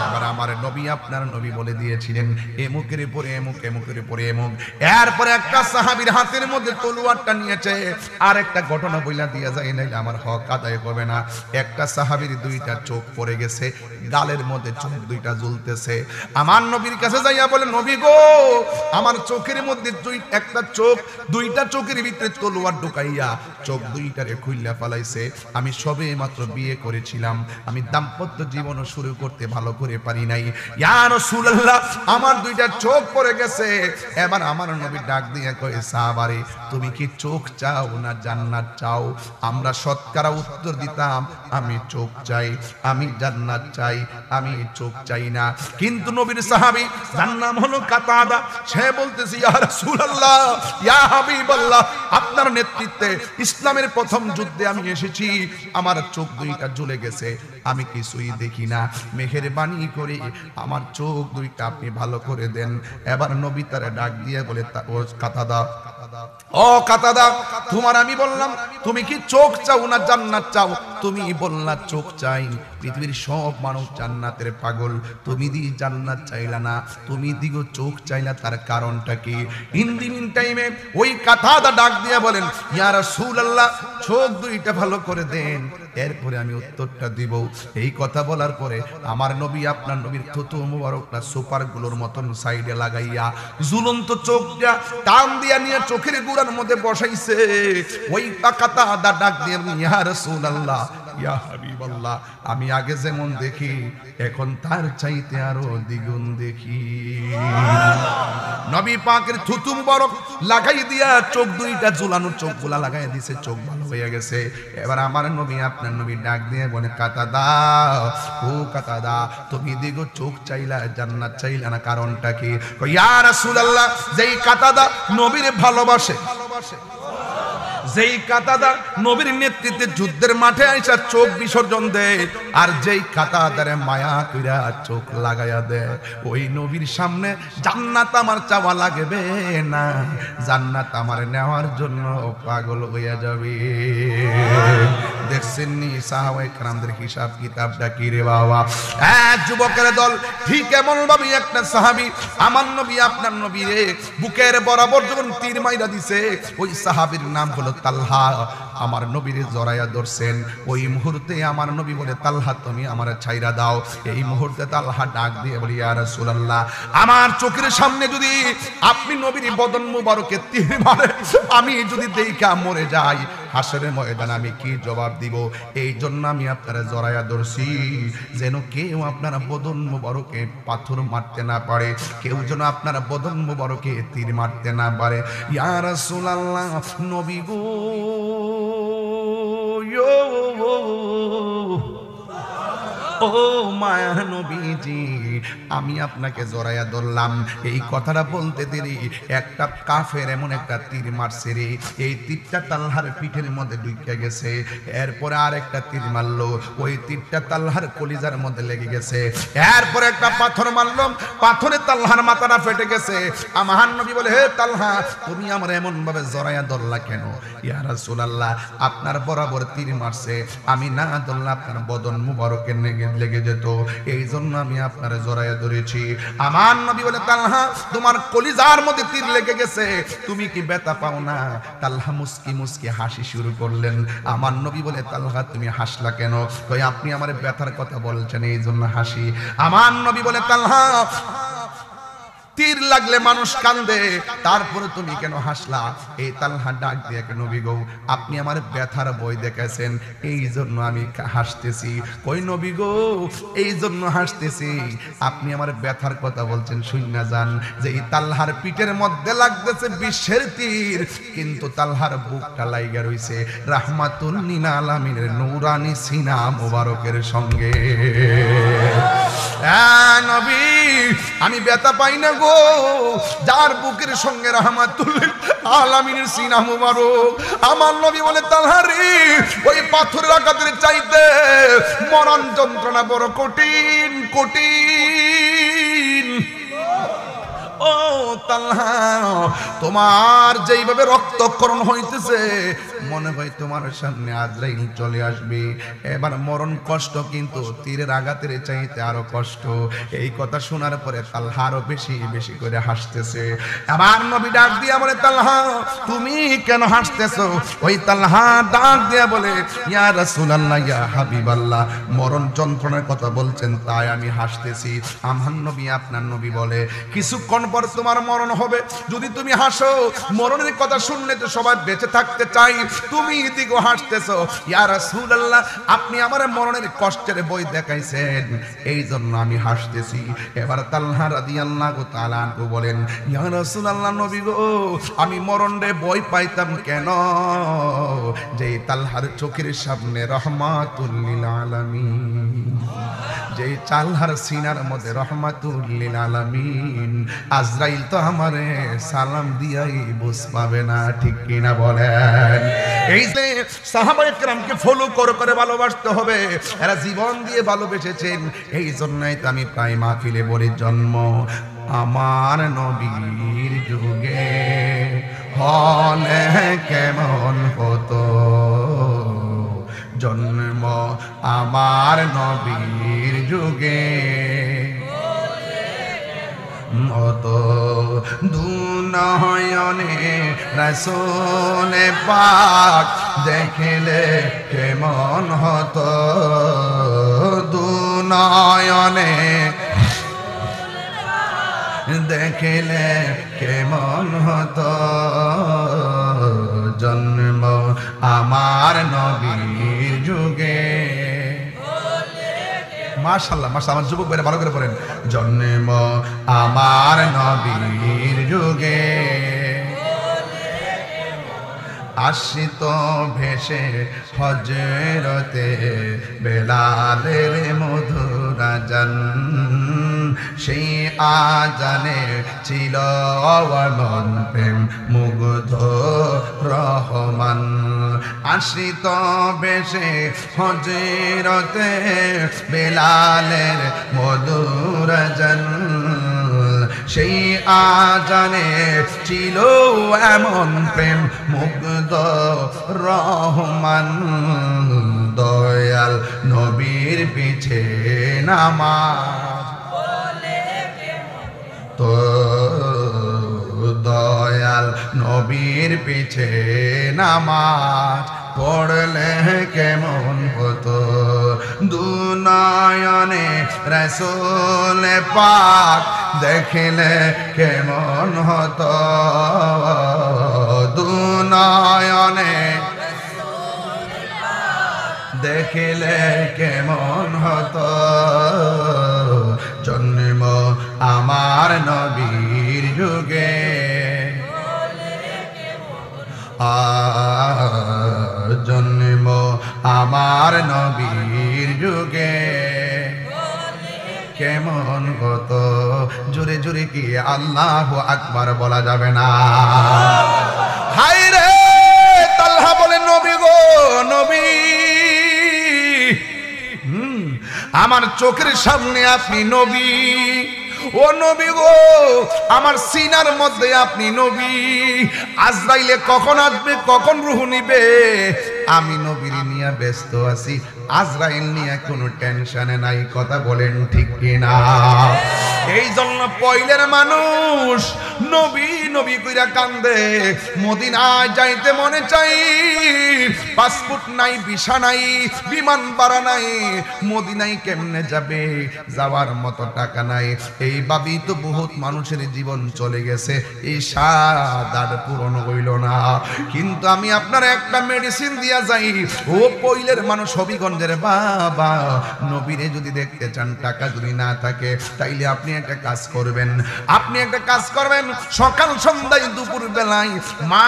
এবার আমার নবী আপনার নবী বলে দিয়েছিলেন এমুকের উপরে এমুক, এমুকের উপরে এমুক। এরপরে একটা সাহাবীর হাতের মধ্যে তলোয়ারটা নিয়েছে, আর একটা ঘটনা বইলা দিয়া যায়, নাইলে আমার হক আদায় হবে না। একটা সাহাবীর দুইটা চোখ পড়ে গেছে, গালের মধ্যে চোখ দুইটা জ্বলতেছে। আমার নবীর কাছে যাইয়া বলে, নবী গো, আমার চোখের মধ্যে একটা চোখ, দুইটা চোখের ভিতরে তলোয়ার ঢুকাইয়া চোখ দুইটারে খুইলা ফেলাইছে। আমি সবে মাত্র বিয়ে করেছিলাম, আমি দাম্পত্য জীবন শুরু করতে ভালো করে পারি নাই। ইয়া রাসূলুল্লাহ, আমার দুইটা চোখ পড়ে গেছে। এবার আমার নবী ডাক দিয়ে কয়, সাহাবারে তুমি কি চোখ চাও না জান্নাত চাও? আমরা শতকরা উত্তর দিতাম, আমি চোখ চাই, আমি জান্নাত চাই, আমি চোখ চাই না। কিন্তু নবীর সাহাবী যার নাম হলো কাতাদা, সে বলতেছে, ইয়া রাসূলুল্লাহ, ইয়া হাবিবাল্লাহ, আপনার নেতৃত্বে ইসলামের প্রথম যুদ্ধে আমি এসেছি, আমার চোখ দুইটা জ্বলে গেছে, আমি কিছুই দেখি না, মেহেরবানি করে আমার চোখ দুইটা আপনি ভালো করে দেন। এবার নবী তারে ডাক দিয়ে বলে, ও কাতাদা, ও কাতাদা, তোমার আমি বললাম তুমি কি চোখ চাও না জান্নাত চাও? তুমি বললা চোখ চাই। পৃথিবীর সব মানুষ জান্নাতের পাগল, তুমি দি জান্নাত চাইলা না, তুমি দিগো চোখ চাইলা, তার কারণটা কি? ইন দি মিন টাইমে ওই কাতাদা ডাক দিয়ে বলেন, ইয়া রাসূলুল্লাহ, চোখ দুইটা ভালো করে দেন, এরপরে আমি উত্তরটা দিব। এই কথা বলার পরে আমার নবী আপনার নবীর থুতু মুবারকটা সুপারগুলোর মতন সাইডে লাগাইয়া ঝুলন্ত চোখটা টান দিয়া নিয়ে চোখের গুড়ার মধ্যে বসাইছে। ওই কাতাদা ডাক দিয়ে, ইয়া রাসূলুল্লাহ, ইয়া হাবিবাল্লাহ, আমি আগে যেমন দেখি এখন তার চাইতে আরো দ্বিগুণ দেখি। নবী পাকের থুতু মুবারক লাগাই দিয়া চোখ দুইটা ঝুলানো চোখগুলা লাগাই দিছে, চোখ ভালো হয়ে গেছে। এবার আমার নবী আপনার নবী ডাক দিয়ে বলে, কাতাদা, ও কাতাদা, তুমি দিগো চোখ চাইলা জান্নাত চাইলা না, কারণটা কি? ইয়া রাসূলুল্লাহ, যেই কাতাদা নবীর ভালোবাসে, যেই কাতাদার নবীর নেতৃত্বে যুদ্ধের মাঠে আইসা চোখ বিসর্জন দেয়, আর যেই কাতাদারে মায়া কইরা চোখ লাগাইয়া দেয়, ওই নবীর সামনে জান্নাত আমার চাওয়া লাগবে না, জান্নাত আমার নেওয়ার জন্য পাগল হইয়া যাবে। দেখছেন নি সাহাবায়ে কেরামদের হিসাব কিতাবটা কি রে বাবা। এক যুবকের দল ঠিক এমন ভাবে একটা সাহাবী আমার নবী আপনার নবী রে বুকের বরাবর যখন তীর মাইরা দিছে, ওই সাহাবীর নাম হলো তালহা। আমার নবীর জড়াইয়া ধরছেন, ওই মুহূর্তে আমার নবী বলে তালহা তুমি আমার ছাইরা দাও। এই মুহূর্তে তালহা ডাক দিয়ে বলি ইয়া রাসূলুল্লাহ, আমার চোখের সামনে যদি আপনি নবীর বদন মুবারকে তীর মারে, আমি যদি দেইখা মরে যাই, হাসরের ময়দানে আমি কি জবাব দিব? এই জন্য আমি আপনারা জড়াইয়া ধরছি, যেন কেউ আপনারা বদন মুবারকে পাথর মারতে না পারে, কেউ যেন আপনারা বদন মুবারকে তীর মারতে না পারে। ইয়া রাসূলুল্লাহ, নবী গো, ও মায়া নবীজি, আমি আপনাকে জড়াইয়া ধরলাম। এই কথাটা বলতে দেরি একটা কাফের এমন একটা তীর মারছে রে, এই তীরটা তালহার পিঠের মধ্যে ঢুকে গেছে। এরপরে আর একটা তীর মারলো, ওই তীরটা তালহার কলিজার মধ্যে লেগে গেছে। এরপরে একটা পাথর মারলাম, পাথরে তালহার মাথাটা ফেটে গেছে। আমার নবী বলে, হে তালহা, তুমি আমার এমন ভাবে জড়াইয়া ধরলা কেন? ইয়া রাসূলুল্লাহ, আপনার বরাবর তীর মারছে, আমি না ধরলে আপনার বদন মুবারকের লেগে যেত, এই জন্য আমি আপনারে জড়াইয়া ধরেছি। আমার নবী বলে, তালহা, তোমার কলিজার মধ্যে তীর লেগে গেছে, তুমি কি ব্যথা পাও না? তালহা মুস্কি মুস্কি হাসি শুরু করলেন। আমার নবী বলে, তালহা তুমি হাসলা কেন? কই আপনি আমার ব্যথার কথা বলছেন, এই জন্য হাসি। আমার নবী বলে, তালহা, তীর লাগলে মানুষ কান্দে, তারপরে তুমি কেন হাসলা? এই তালহা ডাক দিয়ে, নবী গো, আপনি আমার ব্যথার বই দেখেছেন, এই জন্য আমি হাসতেছি। কই নবী গো, এই জন্য হাসতেছি, আপনি আমার ব্যথার কথা বলছেন, শুননা যান যে এই তালহার পিঠের মধ্যে লাগতেছে বিশ্বের তীর, কিন্তু তালহার বুকটা লাইগা রইছে রাহমাতুল লিল আলামিনের নূরানি সিনা মুবারকের সঙ্গে। নবী, আমি ব্যথা পাই না গো, যার বুকের সঙ্গে রাহমাতুল লিল আলামিনের সিনা মুবারক। আমার নবী বলে, তালহা রে, ওই পাথরের আঘাতের চাইতে মরণ যন্ত্রণা বড় কঠিন কঠিন। ও তালহা, তোমার যেইভাবে রক্তক্ষরণ হইতেছে, মনে হয় তোমার সামনে আজরাইল চলে আসবে। এবার মরণ কষ্ট, কিন্তু তীরের আঘাতের চাইতে আরো কষ্ট। এই কথা শোনার পরে তালহা আরো বেশি বেশি করে হাসতেছে। আমার নবী ডাক দিয়া বলে, তালহা, তুমি কেন হাসতেছো? ওই তালহা ডাক দিয়া বলে, ইয়া রাসূলুল্লাহ, ইয়া হাবিবাল্লাহ, মরণ যন্ত্রণার কথা বলছেন, তাই আমি হাসতেছি। আমার নবী আপনার নবী বলে, কিছুক্ষণ পর তোমার মরণ হবে, যদি তুমি হাসো, মরণের কথা শুনলে তো সবাই বেঁচে থাকতে চাই, তুমি দিগো হাসতেছো। ইয়া রাসূলুল্লাহ, আপনি আমার মরণের কষ্টের বই দেখাইছেন, এই জন্য আমি হাসতেছি। এবার তালহা রাদিয়াল্লাহু তাআলা আনহু বলেন, ইয়া রাসূলুল্লাহ, নবী গো, আমি মরণে বই পাইতাম কেন? যে তালহার চোখের সামনে রাহমাতুল লিল আলামিন, যে তালহার সিনার মধ্যে রাহমাতুল লিল আলামিন, আজরাইল তো আমারে সালাম দিয়াই বুঝ পাবে না, ঠিক কিনা বলেন? এই যে সাহাবায়ে কেরামকে ফলো করে ভালোবাসতে হবে, এরা জীবন দিয়ে ভালোবেসেছেন, এই জন্যই তো আমি প্রায় মাহফিলে বলি, জন্ম আমার নবীর যুগে হলে কেমন হতো, জন্ম আমার নবীর যুগে হতো, দুনয়নে রাসূল পাক দেখলে কেমন হতো, দুনয়নে দেখলে কেমন হতো, জন্ম আমার নবীর যুগে। মাশাআল্লাহ, মাশাআল্লাহ, আমার যুবক ভাইরা ভালো করে পড়েন, জন্ম আমার নবীর যুগে, আসিত ভেসে হযরতে বেলালের মধুর আযান, সেই আজানে ছিল মন প্রেম মুগ্ধ রহমান আশ্রিত বেশে হযরতে বেলালের মধুর জন সেই আজানে ছিল এমন প্রেম মুগ্ধ রহমান দয়াল নবীর পিছে নামাজ তো দয়াল নবীর পিছে নামাজ পড়লে কেমন হতো দুনয়নে রাসূল পাক দেখলে কেমন হতো দুনয়নে দেখলে কেমন হতো জন্ম আমার নবীর যুগে জন্ম আমার নবীর যুগে কেমন হতো জোরে জোরে কি আল্লাহু আকবার বলা যাবে না হায় রে তালহা বলে নবী গো নবী আমার চোখের সামনে আপনি নবী ও নবী গো আমার সিনার মধ্যে আপনি নবী আজরাইলে কখন আসবে কখন রূহ নিবে আমি নবীর নিয়ে ব্যস্ত আছি আজরাইল নিয়ে কোনো টেনশনে নাই কথা বলেন ঠিক কিনা এই জন্য পয়লের মানুষ নবী নবী কইরা কান্দে মদিনায় যাইতে মনে চাই পাসপোর্ট নাই ভিসা নাই বিমান ভাড়া নাই মদিনায় কেমনে যাবে যাওয়ার মতো টাকা নাই এই ভাবেই তো বহুত মানুষের জীবন চলে গেছে এই সাদার পূরণ হইল না কিন্তু আমি আপনার একটা মেডিসিন দিয়া যাই ও পয়লের মানুষ হবিগঞ্জের বাবা নবীরে যদি দেখতে চান টাকা যদি না থাকে তাইলে আপনি একটা কাজ করবেন সকাল সন্ধ্যায় দুপুর বেলায় মা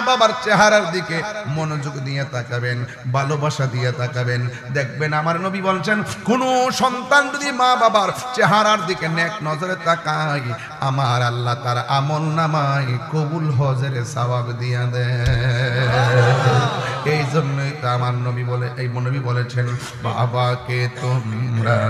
বাবার চেহারার দিকে মনোযোগ দিয়ে তাকাবেন ভালোবাসা দিয়ে তাকাবেন দেখবেন আমার নবী বলছেন কোন সন্তান যদি মা বাবার চেহারার দিকে নেক নজরে তাকায় আমার আল্লাহ তার আমল নামায় কবুল হজের সওয়াব দিয়া দেয় এই জন্যই তো আমার নবী বলে এই নবী বলেছেন বাবাকে তোমরা